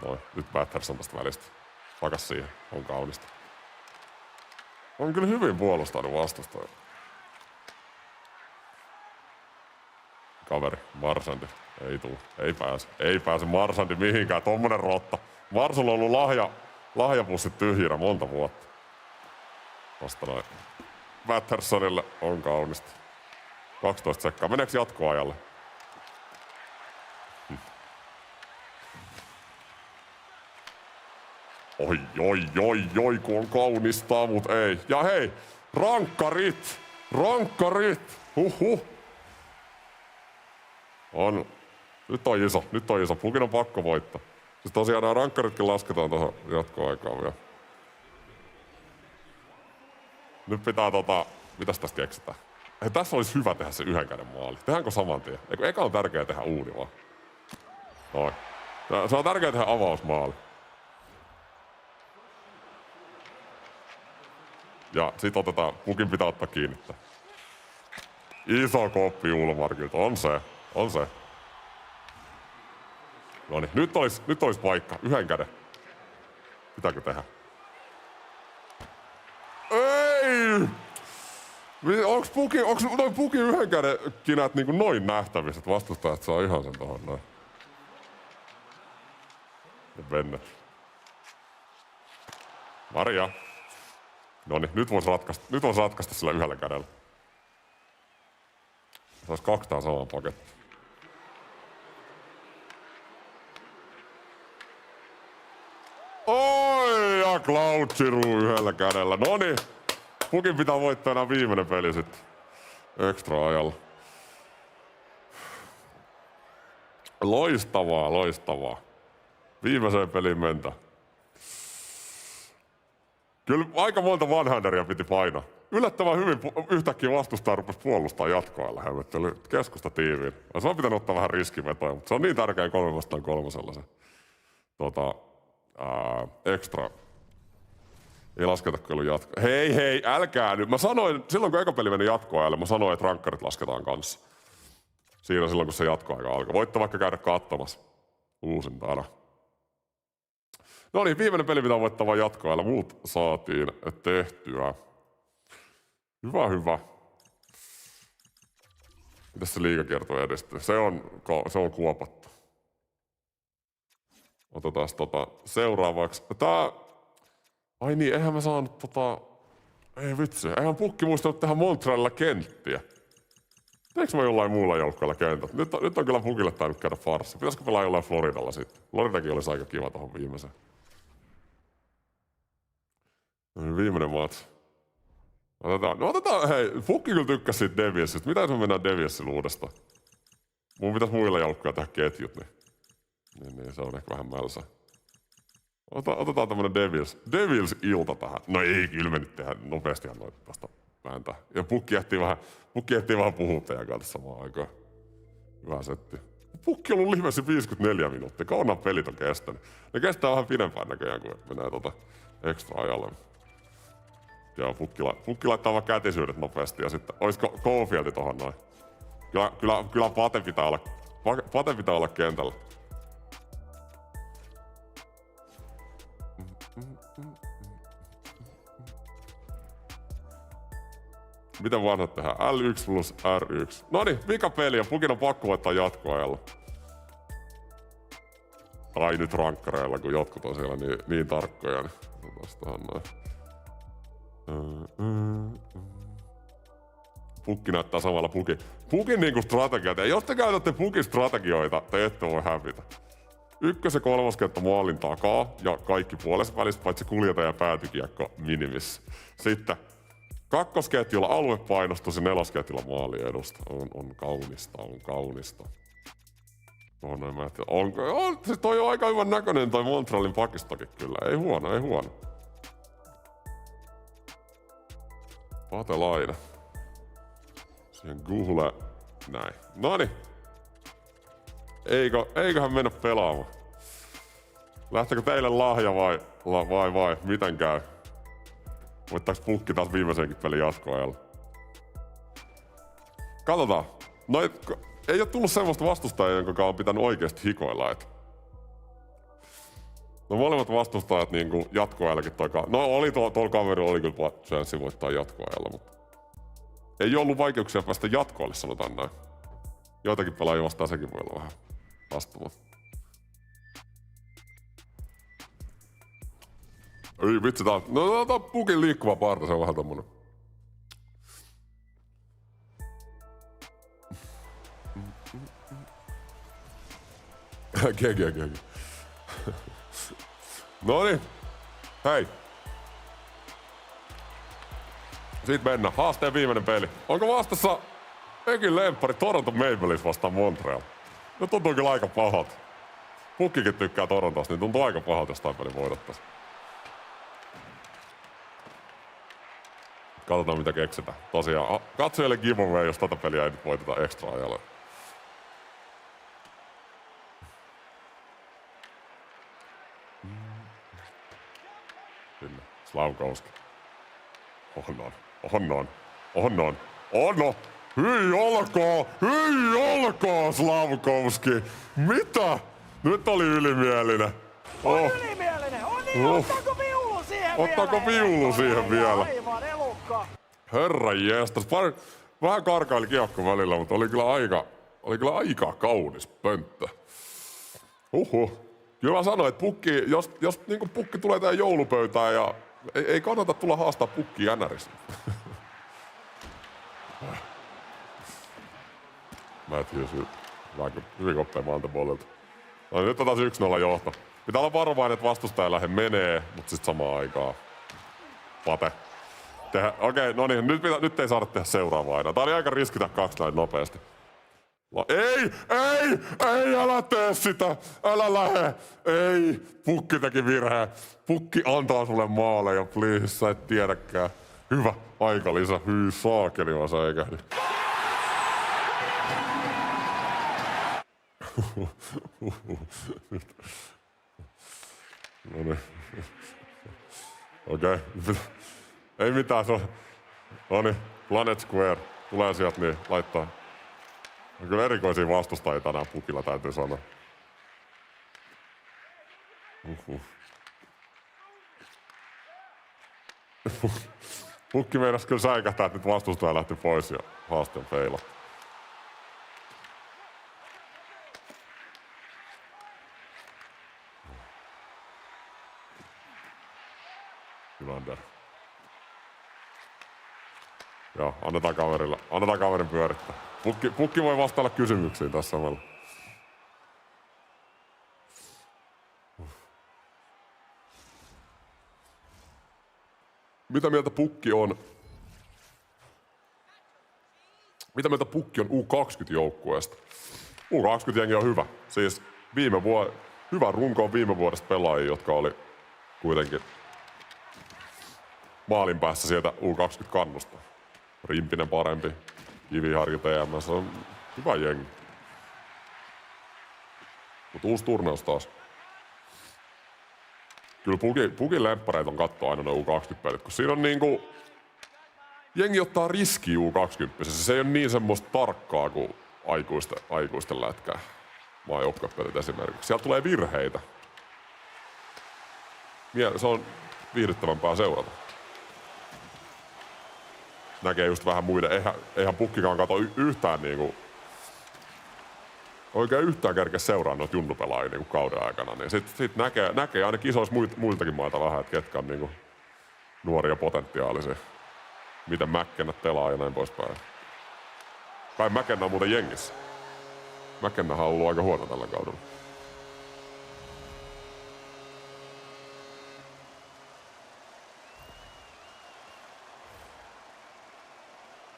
Noin, nyt Patterson tästä välistä. Takas siihen, on kaunista. On kyllä hyvin puolustanut vastustaja. Kaveri, Marsandi. Ei pääse Marsandi mihinkään, tommonen rotta. Marsulla on ollut lahjapussit tyhjinä monta vuotta. Vasta noin. Pattersonille on kaunista. 12 sekkaa. Meneekö jatkoajalle? Oi, kun on kaunista, mut ei. Ja hei, rankkarit! On. Nyt on iso. Pukin on pakko voittaa. Siis tosiaan nämä rankkaritkin lasketaan tuohon jatkoaikaan vielä. Nyt pitää mitäs tästä keksitään? Hei, tässä olisi hyvä tehdä se yhden käden maali. Tehdäänkö saman tien? Eka on tärkeää tehdä uuni vaan. Noin. Se on tärkeää tehdä avausmaali. Ja sit Pukin pitää ottaa kiinni. Iso koppi Ulmarkilta, on se. Noniin, nyt olis paikka, yhden käden. Pitääkö tehdä? Ei! Onks noin pukin yhden käden kinät niinku noin nähtävissä, että vastustajat saa ihan sen tohon noin? Ja Bennett. Maria. Noniin, nyt vois ratkaista sillä yhdellä kädellä. Sais 2 tää samaa pakettia. Oi, ja Cloud Giroux yhdellä kädellä. Noniin. Pukin pitää voittaa enää viimeinen peli sitten. Extra ajalla. Loistavaa, loistavaa. Viimeiseen peliin mentä. Kyllä aika monta one-handeria piti painaa. Yllättävän hyvin yhtäkkiä vastustaja rupesi puolustaa jatkoajalla. Hämmetteli keskusta tiiviin. Se on pitänyt ottaa vähän riskivetoja, mutta se on niin tärkeä 3-3 sellaisen. Extra. Ei lasketa kyllä jatkoa. Hei, älkää nyt. Mä sanoin, silloin kun eka peli meni jatkoajalle, mä sanoin, että rankkarit lasketaan kanssa. Siinä silloin, kun se jatkoaika alkoi. Voitte vaikka käydä katsomassa uusintana. No niin, viimeinen peli pitää voittaa vaan jatkoajalla. Muut saatiin tehtyä. Hyvä. Mitäs se liigakierto edistyy? Se on kuopattu. Otetaan seuraavaksi. Ai niin, eihän mä saanut Ei vitsi, eihän pukki muistanut tehdä Montrealilla kenttiä. Teekö mä jollain muulla joukkueella kentät? Nyt on kyllä pukille tainnut käydä farssi. Pitäisikö pelaa jollain Floridalla sitten? Floridakin olisi aika kiva tohon viimeiseen. Viimeinen match. Otetaan, hei, pukki kyllä tykkäsi siitä Devielsistä. Mitä jos me mennään Devielsillä uudestaan? Mun pitäis muilla joukkueilla tehdä ketjut, niin se on ehkä vähän mälsä. Otetaan tämmönen Devils-ilta tähän. No ei, kyllä me nyt tehdään nopeastihan noita tästä vääntää. Ja pukki ehtii vähän puhua teidän kanssa samaan aikaan. Hyvä setti. Pukki on ollut livessä 54 minuuttia. Kauan pelit on kestänyt. Ne kestää vähän pidempään näköjään, kun menee extra ajalle. Ja pukki laittaa vaan kätisyydet nopeasti ja sitten oisko Caulfieldi tohon noin. Kyllä Pate pitää olla kentällä. Miten vanhat tehdään? L1 plus R1. Noniin, vika peli ja pukin on pakko voittaa jatkoajalla. Tai nyt rankkareilla, kun jotkut on siellä niin tarkkoja. Niin. Pukki näyttää samalla pukin niinku strategiat. Ja jos te käytätte pukin strategioita, te ette voi hävitä. 1. ja 3. kenttä maalin takaa ja kaikki puolesta välistä, paitsi kuljetaan ja päätykiekko minimissä. Sitten 2. ketjulla aluepainostus ja 4. ketjulla maali edusta. On kaunista. Siis toi on aika hyvän näköinen toi Montrealin pakistokin kyllä. Ei huono. Patelainen. Siihen Guhle. Näin. Noniin. Eiköhän mennä pelaamaan. Lähtekö teille lahja vai miten käy? Voittaako pukki taas viimeisenkin pelin jatkoajalla? Katsotaan. Ei oo tullut semmoista vastustajaa, jonka on pitänyt oikeesti hikoilla. No molemmat vastustajat niinku jatkoajallakin tuolla kaverilla oli kyllä chanssi voittaa jatkoajalla, mutta ei ollut vaikeuksia päästä jatkoalle, sanotaan näin. Joitakin pelaajia vastaan sekin voi olla vähän vastuuta. Ei vitsi, tää on pukin liikkuva parta, se on vähän tommonen. Gegi. Noniin, hei. Siitä mennään. Haasteen viimeinen peli. Onko vastassa Ekin lemppari Toronto Maple Leafs vastaan Montreal? No tuntuu kyllä aika pahalta. Pukkikin tykkää Torontosta, niin tuntuu aika pahalta, jos tämän pelin voidottais. Katsotaan mitä keksitään. Tosiaan, katsojille giveaway, jos tätä peliä ei nyt voiteta extra ajalla. Kyllä, Slavkovski. On. Hyi olkaa, Slavkovski. Mitä? Nyt oli ylimielinen. Ylimielinen! On niin, ottaako viulu siihen vielä? Aivan elukka. Herra jestas. Vähän karkaili kiekko välillä, mutta oli kyllä aika kaunis pönttö. Kyllä mä sanoin, että pukki, jos niinku pukki tulee tähän joulupöytään ja ei kannata tulla haastaa pukkia NRissä. Matthews hyvin koppea Mantebolilta. No nyt on taas 1-0 johto. Pitää olla varovainen, että vastustaja lähde menee, mutta sit samaan aikaan. Pate. Okei, no niin, nyt ei saada tehdä seuraavaa aina. Tää oli aika riskitä 2 näin nopeasti. Ei, älä tee sitä! Älä lähe! Ei, pukki teki virheen. Pukki antaa sulle maaleja, please, sä et tiedäkään. Hyvä, aikalisä, hyi saakeli, mä säikähdin. No niin. Okei. Ei mitään, se on... Noniin, Planet Square. Tulee sieltä niin laittaa. On kyllä erikoisia vastustajia tänään pukilla, täytyy sanoa. Pukki meinas kyllä säikähtää, että nyt vastustaja lähti pois ja haasteen feila. Nylander. Joo, annetaan kaverin pyörittää. Pukki voi vastailla kysymyksiin tässä samalla. Mitä mieltä pukki on? Mitä mieltä pukki on U20-joukkueesta? U20-jengi on hyvä. Siis hyvä runko on viime vuodesta pelaajia, jotka oli kuitenkin maalin päässä sieltä U20-kannusta. Rimpinen parempi, Kiviharju TMS, on hyvä jengi. Mut uusi turnaus taas. Kyllä pukin lemppareita on katsoa aina ne U20-pelit, kun siinä on niinku... Jengi ottaa riskiä U20. Se ei ole niin semmoista tarkkaa kuin aikuisten lätkää. Maajoukkuepelit esimerkiksi. Sieltä tulee virheitä. Se on viihdyttävämpää seurata. Näkee just vähän muiden. Eihän pukkikaan kato yhtään niinku... Oikein yhtään kerkeä seuraa noita junnupelaajia niinku kauden aikana. Niin sit näkee aina kisoissa muiltakin maita vähän, että ketkä on niinku nuoria potentiaalisia. Miten Mäkkennät pelaa ja näin poispäin. Kai Mäkennä on muuten jengissä. Mäkennähän on ollut aika huono tällä kaudella.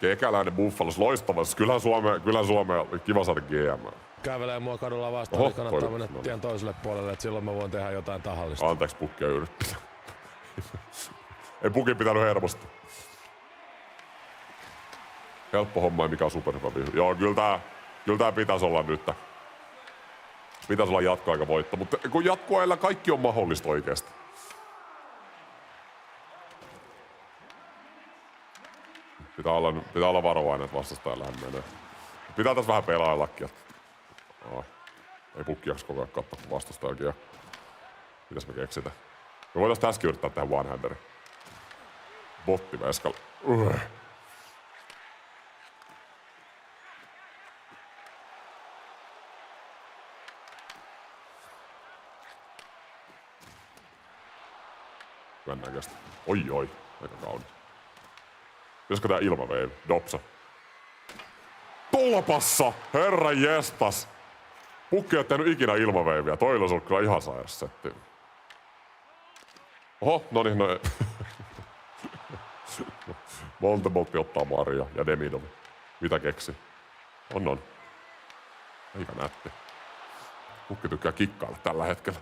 Kekäläinen Buffalos loistavassa. Kyllähän Suomea kiva saada GM. Kävelee mua kadulla vastaan, niin kannattaa mennä tien toiselle puolelle, että silloin mä voin tehdä jotain tahallista. Anteeksi, pukkia yrittää. Ei pukin pitänyt hermosta. Helppo homma ja mikä on superhyvä vihdy. Joo, kyllä tää pitäisi olla nyt. Pitäisi olla jatkoaikavoitto, mutta kun jatkoajalla kaikki on mahdollista oikeesti. Pitää olla varovainen, että vastustaja lähde menee. Pitää tässä vähän pelaillakin. Ei pukki jaksa koko ajan katsoa, kun vastustajakin. Mitäs me keksitään? Me voitais tässäkin yrittää tehdä one-handeri. Botti veskalla. Hyvän näköistä. Oi, aika kaunis. Pitäisikö tää ilmaveivi? Dopsa. Tolpassa! Herra jestas! Pukki ei tehnyt ikinä ilmaveiviä. Toi olisi ollut kyllä ihan sairas setti. Oho, noniin, no ei. Monteboltti ottaa Maria ja Demidov. Mitä keksi? On. Eikä nätti. Pukki tykkää kikkailla tällä hetkellä.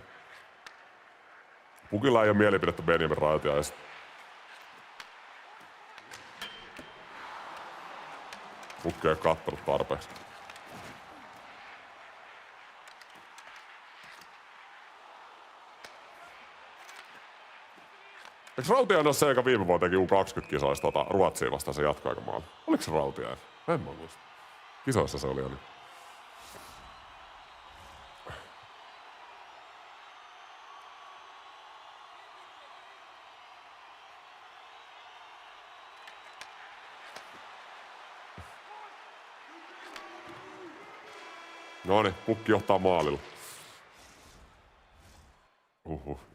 Pukilla ei ole mielipidettä Benjamin Rautiaisesta. Pukki ei ole kattonut tarpeeksi. Eikö Rautiainen ole se, joka viime vuonna teki U20-kisoissa Ruotsiin vastaan se jatkoaikamaalla? Oliko se Rautiainen? En mä muista. Kisoissa se oli. Noniin, pukki johtaa maalilla.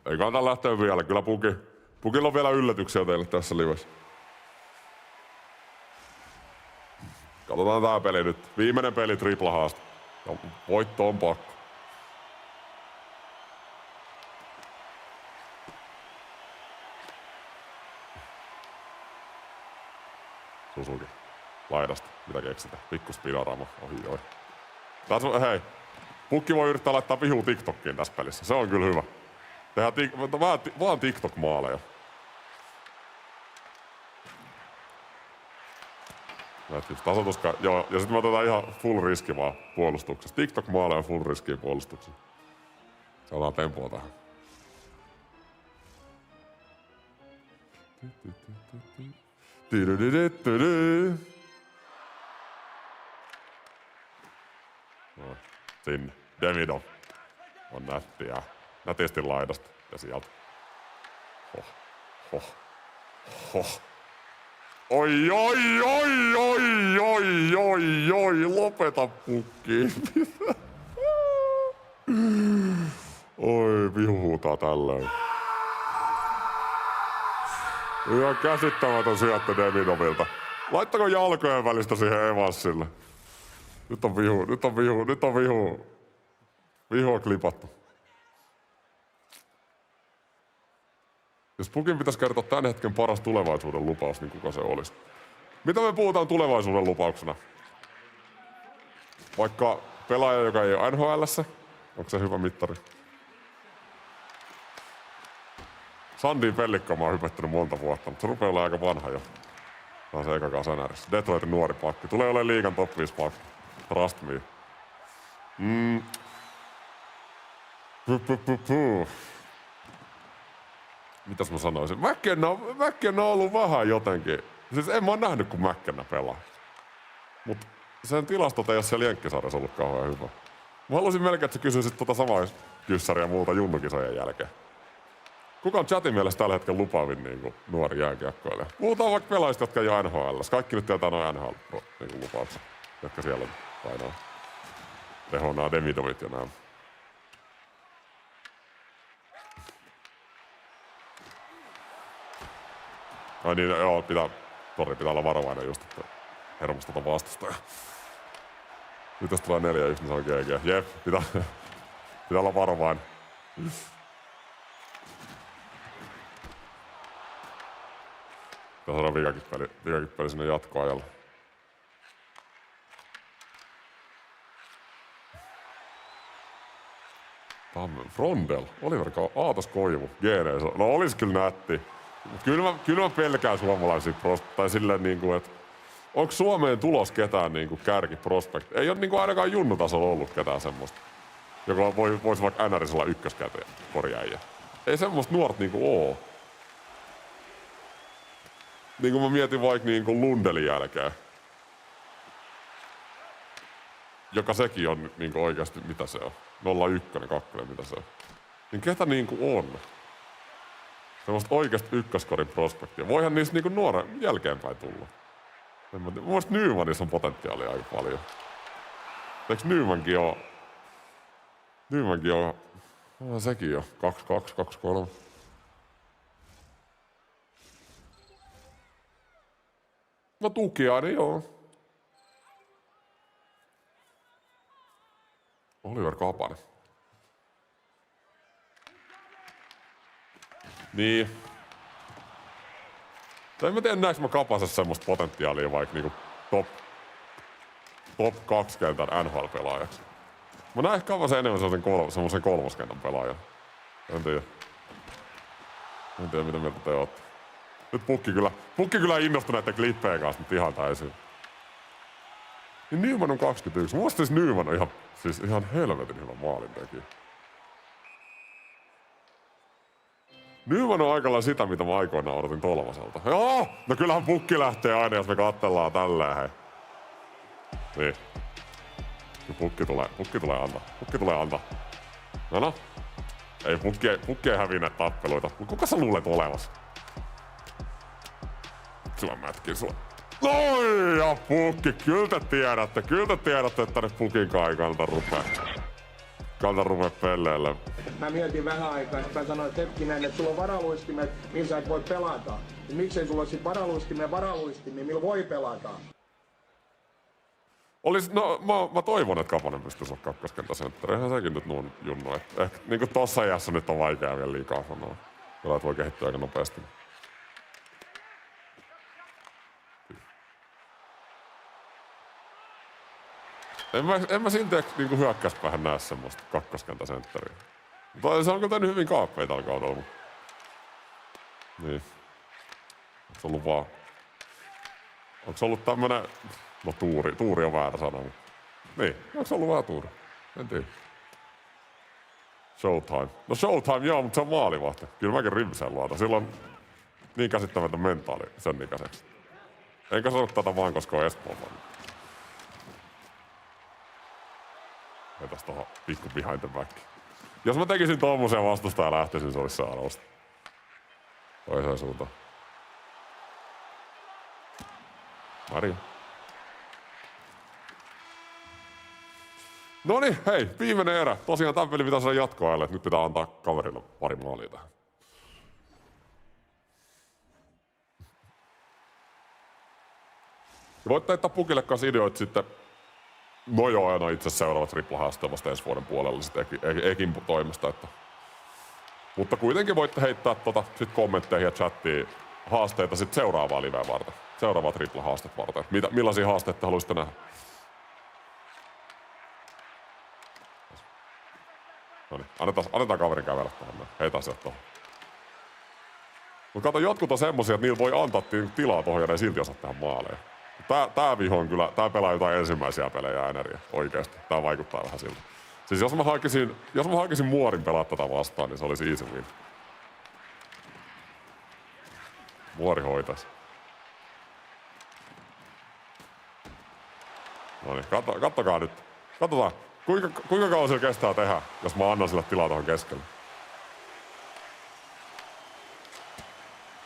Ei kannata lähteä vielä. Kyllä pukilla on vielä yllätyksiä teille tässä livessä. Katsotaan tää peli nyt. Viimeinen peli triplahaaste. Ja voitto on pakko. Susuki. Laidasta. Mitä keksitään? Pikku spidorama. Ohi. Tässä on, hei. Pukki voi yrittää laittaa vihu TikTokkiin tässä pelissä. Se on kyllä hyvä. Tehdään vaan TikTok-maaleja. Tasoituska. Joo, ja sitten me otetaan ihan full riski vaan puolustuksessa. TikTok-maaleja full riskiä puolustuksessa. Saadaan tempoa tähän. No, sinne. Demidov. On nättiä. Nätisti laidasta. Ja sieltä. Oi, lopeta pukki. Oi, vihuutaa tällöin. Ihan käsittämätön syöttö Demidovilta. Laittako jalkojen välistä siihen Evansille? Nyt on vihu. Vihu on klipattu. Jos pukin pitäisi kertoa tämän hetken paras tulevaisuuden lupaus, niin kuka se olisi? Mitä me puhutaan tulevaisuuden lupauksena? Vaikka pelaaja, joka ei ole NHL:ssä, onko se hyvä mittari? Sandin Pellikka mä oon hypettänyt monta vuotta, mutta se rupeaa olemaan aika vanha jo. Tää on se eka kanssa NR:ssä. Detroitin nuori pakki. Tulee olemaan liigan top 5 pakki. Trust me. Mitäs mä sanoisin? McKenna on ollut vähän jotenkin. Siis en mä oo nähnyt, kun McKenna pelaa. Mut sen tilastot ei oo siellä Jenkkisarjassa ollut kauhean hyvä. Mä haluaisin melkein, että sä kysyisit samaa kyssäriä multa junnukisojen jälkeen. Kuka on chatin mielestä tällä hetkellä lupaavin niin nuori jääkiekkoilija? Puhutaan vaikka pelaajista, jotka ei ole NHL. Kaikki nyt tietää noin NHL-lupaukset, jotka siellä painaa. Tehonaa Demidovit ja nää. Ai niin, joo, pitää olla varovainen just, että hermostata vastustaja. Nyt jos tulee 4-1, niin se on GG. Jep, pitää olla varovainen. Pitää saada vikakin peli sinne jatkoajalle. Frondel, Oliver Aatos Koivu, Genees. No olis kyllä nätti. Kyllä mä pelkään suomalaisia tai silleen niinku, että onko Suomeen tulos ketään niinku kärkiprospekti? Ei oo niinku ainakaan junnutasolla ollut ketään semmoista, joka voisi vaikka NR:ssä olla ykköskäteen korjaajia. Ei semmoista nuorta niinku oo. Niinku mä mietin vaikka niinku Lundelin jälkeen. Joka sekin on niinku oikeasti, mitä se on? 01, 2, mitä se on? Niin ketä niinku on? Semmoista oikeasti ykköskorin prospektia. Voihan niistä niinku nuoren jälkeenpäin tulla. Mun mielestä Nymanissa on potentiaalia aika paljon. Eiks Nymankin oo? Sekin jo. 22, 23. No Tukiainen, joo. Oliver Kapanen. Niin. Tai en mä tiedä, näekö mä Kapasessa semmoista potentiaalia vaikka niinku top 2 kentän NHL-pelaajaksi. Mä näen Kapasen enemmän semmosen kolmoskentän pelaajan. En tiedä, mitä mieltä te ootte. Nyt Pukki kyllä innostui näiden klippejä kanssa, mutta ihan täysin. Niin Nyman on 21. Mun mielestä siis Nyman on ihan helvetin hyvä maalintekijä. Nyman on aikalainen sitä, mitä mä aikoinaan odotin Tolvaselta. Joo! No kyllähän Pukki lähtee aina, jos me katsellaan tälleen, hei. Niin. Pukki tulee antaa. No. Ei, Pukki ei häviä näitä tappeluita. Mut kuka sä luulet olevas? Sillä mätkin sua. Oi, Pukki, kyllä te tiedätte, että nyt Pukinkaan ei kannata rupea pelleille. Mä mietin vähän aikaa, että mä sanoin, että hetkinen, että sulla on varaluistimet, millä sä et voi pelata. Ja miksei sulla ole sit varaluistimia, millä voi pelata? Mä toivon, että Kapanen pystyisi olla kakkoskenttäsentteri. Eihän sekin nyt nuun junnu. Ehkä niinku tossa iässä nyt on vaikea vielä liikaa sanoa. Pelaat voi kehittyä aika nopeasti. En mä silti niinku hyökkäyspäähän näe semmoista kakkoskenttäsentteriä. Mutta se on kyllä tehnyt hyvin kaappeja tällä kaudella. Niin. Onko se ollut tämmönen... No tuuri on väärä sana. Niin, onko se ollut vähän tuuri? En tiedä. Showtime. No Showtime joo, mutta se on maalivahti. Kyllä mäkin Rimseen luotan. Sillä on niin käsittämätön mentaali sen ikäiseksi. Enkä sano tätä vaan, koska on Espoon vaan. Vetäis tohon pikku behind the back. Jos mä tekisin tommosen vastusta ja lähtisin, se olisi saarausta. Toiseen suuntaan. Maria. Noniin, hei, viimeinen erä. Tosiaan tämän peli pitäisi olla jatkoajalle, että nyt pitää antaa kaverille pari maalia tähän. Ja voit teitä Pukille kanssa ideoita sitten. No joo, aina itse seuraavat triplahaasteet vasta ensi vuoden puolella sitten Ekin toimesta. Että. Mutta kuitenkin voitte heittää sit kommentteihin ja chattiin haasteita sit seuraavaa liveä varten. Seuraavaa triplahaastetta varten. Millaisia haasteita haluaisitte nähdä? Noniin, annetaan kaverin kävellä tuohon. Heitään sieltä tuohon. Mut kato, jotkut on semmosia, että niillä voi antaa tilaa tuohon ja ne ei silti osaa tehdä maaleja. Tää viho on kyllä, tää pelaa jotain ensimmäisiä pelejä NRiä, oikeesti. Tää vaikuttaa vähän siltä. Siis jos mä hakisin Muorin pelaa tätä vastaan, niin se olisi easy win. Muori hoitais. Noniin, kattokaa nyt. Katsotaan, kuinka kauan se kestää tehdä, jos mä annan sille tilaa tuohon keskelle.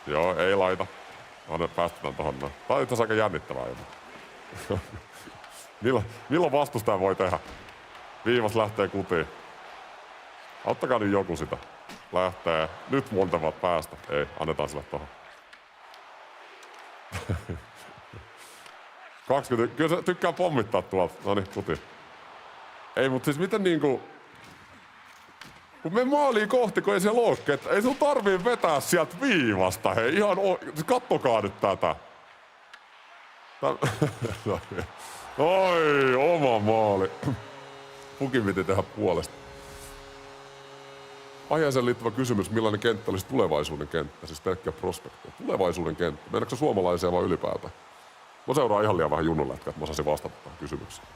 Joo, ei laita. Päästetään tohon noin. Tää on itse asiassa aika jännittävää jopa. Milloin vastustaja voi tehdä? Viivas lähtee kutiin. Auttakaa nyt joku sitä. Lähtee. Nyt montavat päästä. Ei, annetaan sille tohon. 20. Kyllä se tykkää pommittaa tuolta. Noniin, kutiin. Ei, mut siis miten niinku... Kun me maaliin kohti, kun ei siellä ole, ei sun tarvii vetää sieltä viivasta, hei, ihan kattokaa nyt tätä. Oi, oma maali. Pukin piti tehdä puolesta. Aiheeseen liittyvä kysymys, millainen kenttä olisi tulevaisuuden kenttä, siis pelkkä prospekteja. Tulevaisuuden kenttä, meinaatko se suomalaisia vai ylipäätään? Mä seuraan ihan liian vähän junnulätkää, että mä osaisin vastata tähän kysymykseen.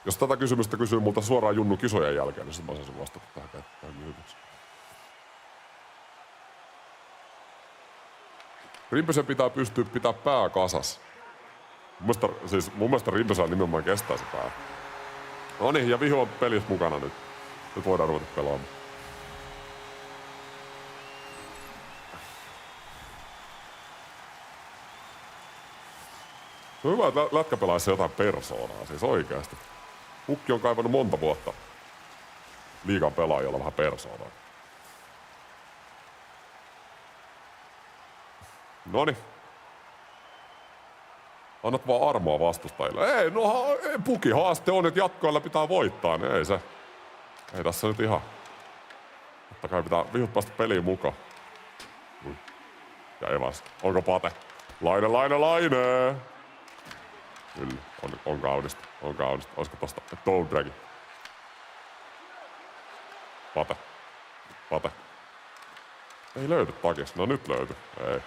Jos tätä kysymystä kysyy multa suoraan Junnu kisojen jälkeen, niin sitten mä osaisin vastata tähän kysymykseen. Rimpösen pitää pystyä pitää pää kasas. Mun mielestä Rimpösen nimenomaan kestää se pää. Noniin, ja Vihu on pelissä mukana nyt. Nyt voidaan ruveta pelaamaan. Se on hyvä, että lätkäpelaissa jotain persoonaa, siis oikeasti. Pukki on kaivannut monta vuotta liigan pelaajilla vähän persoonaa. Noniin. Annat vaan armoa vastustajille. Ei, no Puki haaste on, että jatkoilla pitää voittaa, niin ei se. Ei tässä nyt ihan. Totta kai pitää Vihut päästä peliin mukaan. Ja Evas. Onko Pate? Laine! Kyllä, on kaunista. Olisiko tosta Toe Dragi? Pate. Ei löydy takista. No nyt löytyy. Ei.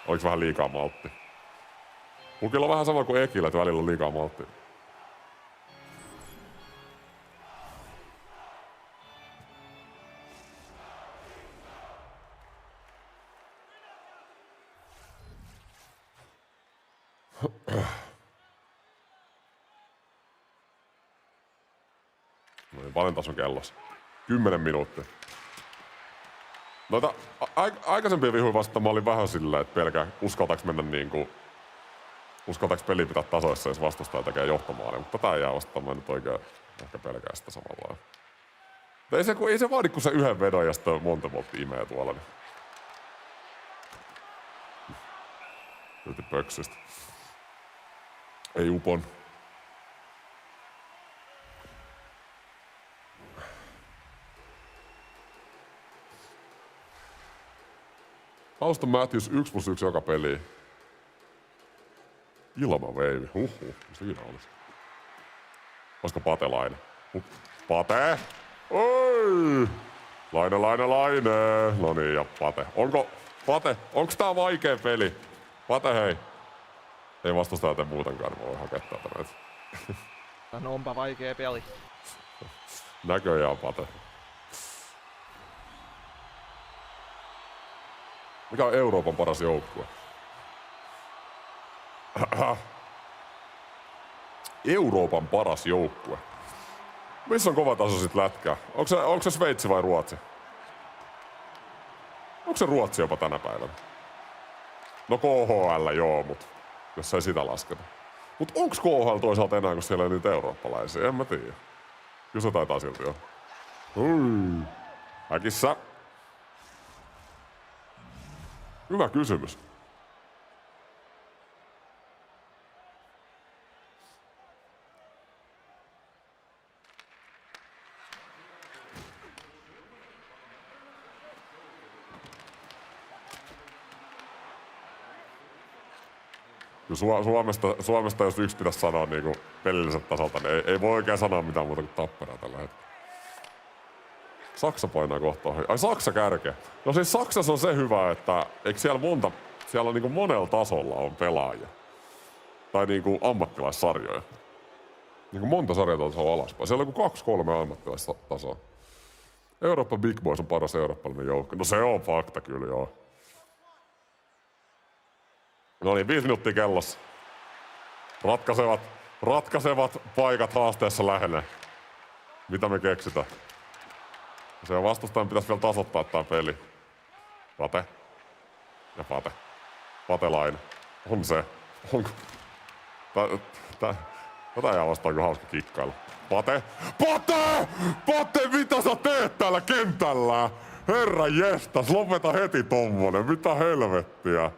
Oliko vähän liikaa maltti? Pukilla on vähän sama kuin Ekillä, että välillä on liikaa malttia. Paljon taas on kellossa. 10 minuuttia. Noita aikaisempia vihuja vastaan mä olin vähän silleen, että pelkää uskaltaaks mennä niinku uskaltaako peli pitää tasoissa, jos vastustaja tekee johtomaalia, mutta tää jää vastaan, mä nyt oikein ehkä pelkää sitä samalla. Ei se vaadi kuin se yhden vedon ja sitten Montevoltti imee tuolla. Niin. Ylti pöksystä. Ei upon. Auston Matthews 1+1 joka peli. Ilmaveivi. Siinä olisi. Olisiko Pate Laine? Pate! Oi! Laine. No niin, ja Pate. Onks tää vaikea peli? Pate, hei. Ei vastustaja tee muutenkaan, niin mä voin hakea täältä näitä. No onpa vaikea peli. Näköjään Pate. Mikä on Euroopan paras joukkue? Euroopan paras joukkue. Missä on kovatasoiset lätkää? Onko se Sveitsi vai Ruotsi? Onko se Ruotsi jopa tänä päivänä? No KHL joo, mut jos ei sitä lasketa. Mut onks KHL toisaalta enää, kun siellä ei niitä eurooppalaisia? En mä tiedä. Kyllä se taitaa silti jo. Äkissä. Hyvä kysymys. Suomesta jos yksi pitäisi sanoa niinku pelilliset tasolta, niin ei voi oikein sanoa mitään muuta kuin Tapparaa tällä hetkellä. Saksa painaa kohtaa. Ai Saksa kärkeä. No siis Saksassa on se hyvä, että eikö siellä on niinku monella tasolla on pelaajia. Tai niinku ammattilaissarjoja. Niinku monta sarjatasoa alaspäin. Siellä on joku 2-3 ammattilaistasoa. Eurooppa Big Boys on paras eurooppalainen joukko. No se on fakta kyllä joo. No niin, 5 minuuttia kellossa. Ratkaisevat paikat haasteessa lähenee. Mitä me keksitään? Se vastustajan pitäisi vielä tasoittaa tää peli. Pate. Ja Pate. Patelainen. On se. Onko? Tätä jää vastaan kyllä hauska kikkailu. Pate. Pate, mitä sä teet täällä kentällä? Herra jestas, lopeta heti tommonen. Mitä helvettiä?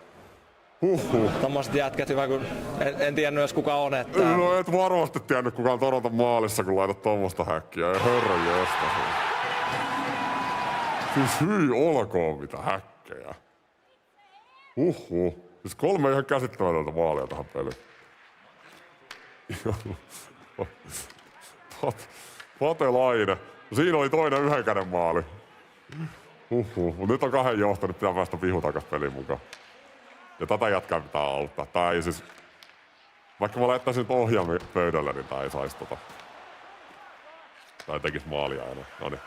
Tommoset jätkät hyvä, kun en tiennyt edes kuka on. Että... No et varmasti tiennyt kukaan Toronton maalissa, kun laitat tommosta häkkiä. Ei herra jestas. Siis hyi olkoon mitä häkkejä. Siis 3 ihan käsittämätöntä maalia tähän peliin. Patelainen. Siinä oli toinen 1 käden maali. Mut nyt on 2 johto, nyt pitää päästä vihu takas peliin mukaan. Ja tätä jatkaa pitää auttaa. Tää ei siis... Vaikka mä laittaisin nyt ohjaamme pöydälle, niin tää ei sais Tai tekis maalia enää. Noniin.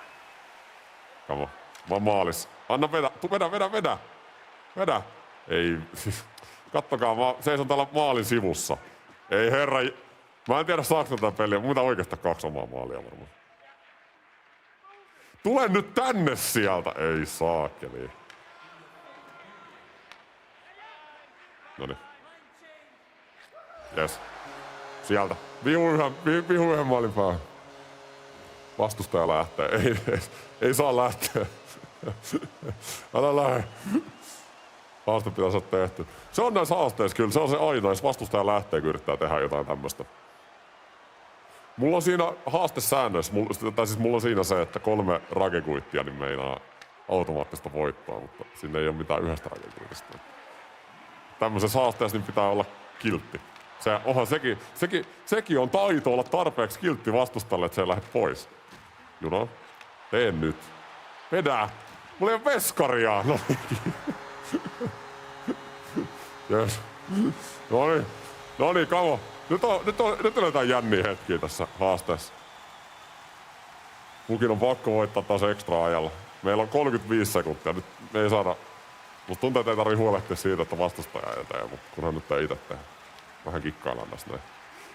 Come on. Mä oon maalis. Anna vedä. Ei, siis... Kattokaa, mä seison täällä maalin sivussa. Ei herra... Mä en tiedä saaks tätä peliä. Mä pitää oikeastaan 2 omaa maalia varmaan. Tule nyt tänne sieltä! Ei saakeli. Noniin. Jes. Sieltä. Vihu yhden maalin päähän. Vastustaja lähtee. Ei saa lähteä. Älä lähde. Haaste pitää saada tehty. Se on näissä haasteissa kyllä. Se on se ainoa, jos vastustaja lähtee, kun yrittää tehdä jotain tämmöstä. Mulla on siinä haastesäännöissä, mulla on siinä se, että 3 rakekuittia niin meinaa automaattista voittoa, mutta siinä ei ole mitään 1 rakekuitista. Tämmöisessä haasteessa niin pitää olla kiltti. Sekin on taito olla tarpeeksi kiltti vastustajalle, että se ei lähde pois. You know? Tee nyt. Vedä! Mulla ei ole veskaria! Yes. Noniin, kamo. Nyt on jotain jänniä hetkiä tässä haasteessa. Mukin on pakko voittaa taas ekstra ajalla. Meillä on 35 sekuntia. Nyt me ei saada... Musta tuntuu, että ei tarvii huolehtia siitä, että vastustaja eteen, mutta kunhan nyt ei itse tehdä. Vähän kikkaillaan tässä näin.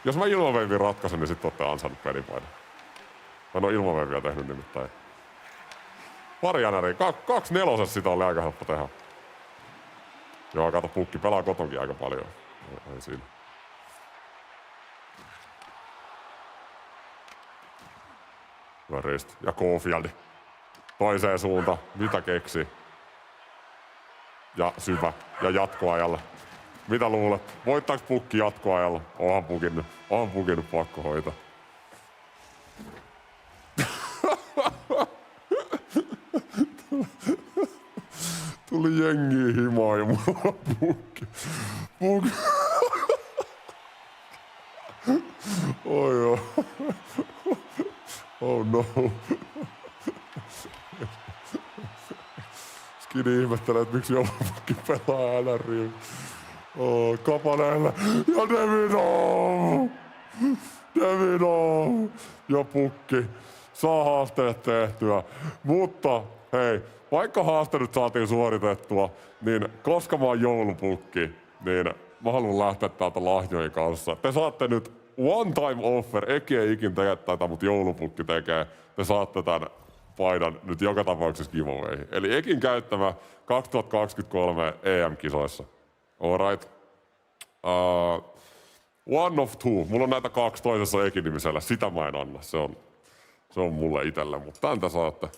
Jos mä ilmaveivin ratkaisen, niin sit ootte ansainnut pelipaidan. Mä en oo ilmaveiviä tehnyt nimittäin. Varjanäri. 2-4 sitä oli aika helppo tehdä. Joo, kato, Pukki pelaa kotonkin aika paljon. Ei siinä. Väristä. Ja Caulfield. Toiseen suuntaan. Mitä keksi? Ja syvä. Ja jatkoajalla. Mitä luulet? Voittaako pukki jatkoajalla? Onhan pukinut pakko hoitaa. Tuli jengiä himaa ja mulla on pukki. Oi joo. Oh no. Skidi ihmettelee, että miksi joulupukki pelaa NRiin. Kapaneelle ja Devinov ja pukki saa haasteet tehtyä. Mutta hei, vaikka haaste nyt saatiin suoritettua, niin koska mä oon joulupukki, niin mä haluan lähteä täältä lahjojen kanssa. Te saatte nyt one time offer, Eki ei ikin tee tätä, mutta joulupukki tekee. Te saatte tän paidan nyt joka tapauksessa giveawayhin. Eli Ekin käyttämä 2023 EM-kisoissa. Alright. One of two. Mulla on näitä 2 toisessa Ekin-nimisellä. Sitä mä en anna. Se on mulle itelle, mutta tän te saatte.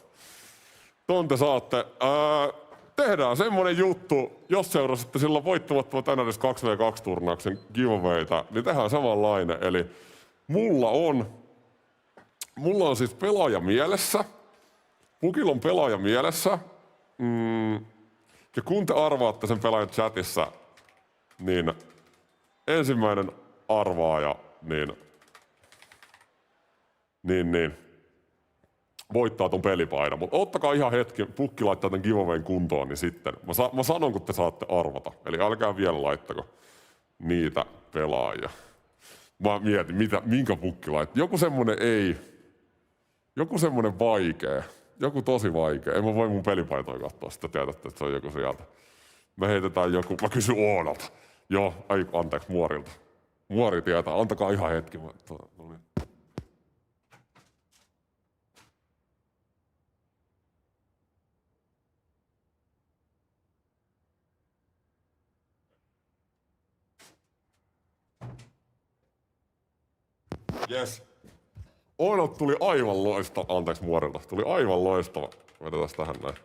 Ton te saatte. Tehdään semmonen juttu, jos seurasitte silloin voittamattomat NRS 2v2-turnauksen giveawayta, niin tehdään samanlainen. Eli mulla on siis pelaaja mielessä. Pukilla on pelaaja mielessä. Ja kun te arvaatte sen pelaajan chatissa, niin ensimmäinen arvaaja, niin voittaa ton pelipaidan. Mutta ottakaa ihan hetki, pukki laittaa tän giveawayn kuntoon, niin sitten mä sanon, kun te saatte arvata. Eli älkää vielä laittako niitä pelaajia. Mä mietin, minkä pukki laittaa. Joku semmonen vaikea. Joku tosi vaikea. En mä voi mun pelipaitoja katsoa, sitä tiedätte, että se on joku sieltä. Me heitetään joku, mä kysyn Oonalta. Joo, anteeksi, Muorilta. Muori tietää, antakaa ihan hetki. No niin. Yes. Oonalta tuli aivan loistava, anteeksi Muorilta, tuli aivan loistava. Vedetään tähän näin.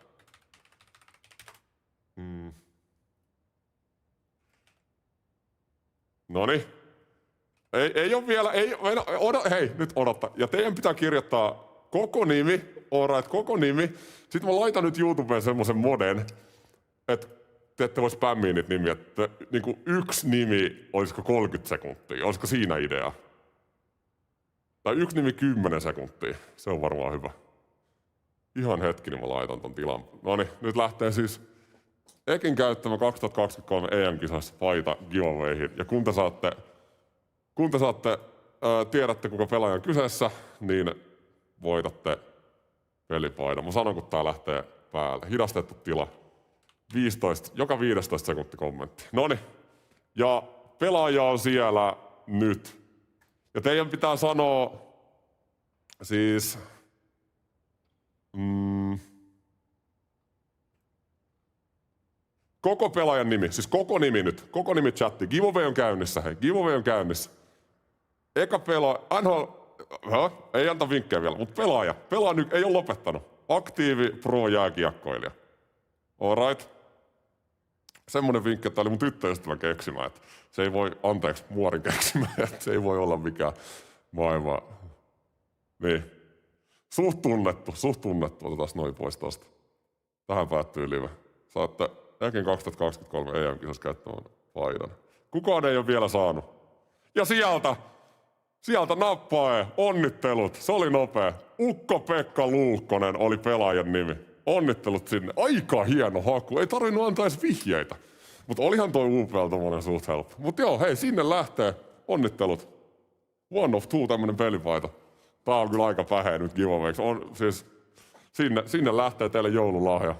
Noniin. Ei oo vielä, hei, nyt odottaa. Ja teidän pitää kirjoittaa koko nimi, koko nimi. Sitten mä laitan nyt YouTubeen semmosen moden, että te ette voi spämmiä niitä nimiä. Että niinku yksi nimi, olisiko 30 sekuntia, olisiko siinä idea? Tai yksi nimi 10 sekuntia, se on varmaan hyvä. Ihan hetki, niin mä laitan ton tilan. Noniin, nyt lähtee siis Ekin käyttämä 2023 EM-kisoissa paita giveawayhin. Ja kun te saatte tiedätte kuka pelaaja on kyseessä, niin voitatte pelipaidan. Mä sanon, kun tää lähtee päälle. Hidastettu tila. Joka 15 sekunti kommentti. Noniin. Ja pelaaja on siellä nyt. Ja teidän pitää sanoa siis koko pelaajan nimi, siis koko nimi nyt. Koko nimi chatti. Giveaway on käynnissä, hei. Giveaway on käynnissä. Eka pelaaja, ei anta vinkkejä vielä, mutta pelaaja nyt ei ole lopettanut. Aktiivi pro-jääkiekkoilija. Alright. Semmonen vinkki, että oli mun tyttöystävä keksimä, että se ei voi, anteeksi, Muorin keksimä, että se ei voi olla mikään maailma. Niin. Suht tunnettu. Otetaan noin pois tosta. Tähän päättyy live. Saatte Ekin 2023 EM-kisossa käyttämään paidan. Kukaan ei ole vielä saanut. Ja sieltä nappaa, onnittelut. Se oli nopea. Ukko-Pekka Luukkonen oli pelaajan nimi. Onnittelut sinne. Aika hieno haku. Ei tarvinnut antaa edes vihjeitä. Mutta olihan toi UPL tommonen suht helppo. Mut joo, hei, sinne lähtee. Onnittelut. One of two tämmönen pelipaita. Tää on kyllä aika päheä nyt giveawayksi. On siis, sinne lähtee teille joululahja.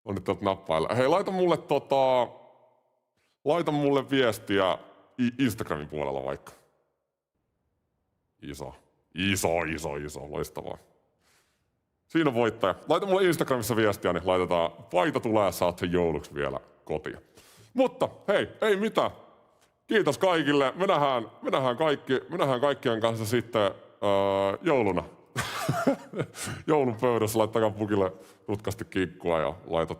Onnittelut nappailla. Hei, laita mulle viestiä Instagramin puolella vaikka. Iso, loistavaa. Siinä on voittaja. Laita mulle Instagramissa viestiä, niin laitetaan paita tulee ja saat sen jouluksi vielä kotiin. Mutta hei, ei mitään. Kiitos kaikille. Me nähdään kaikkien kanssa sitten jouluna. Joulun pöydässä laittakaa pukille rutkasti kiikkua ja laitat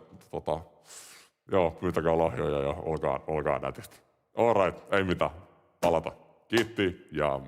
pyytäkää lahjoja ja olkaa nätisti. All right, ei mitään. Palata. Kiitti ja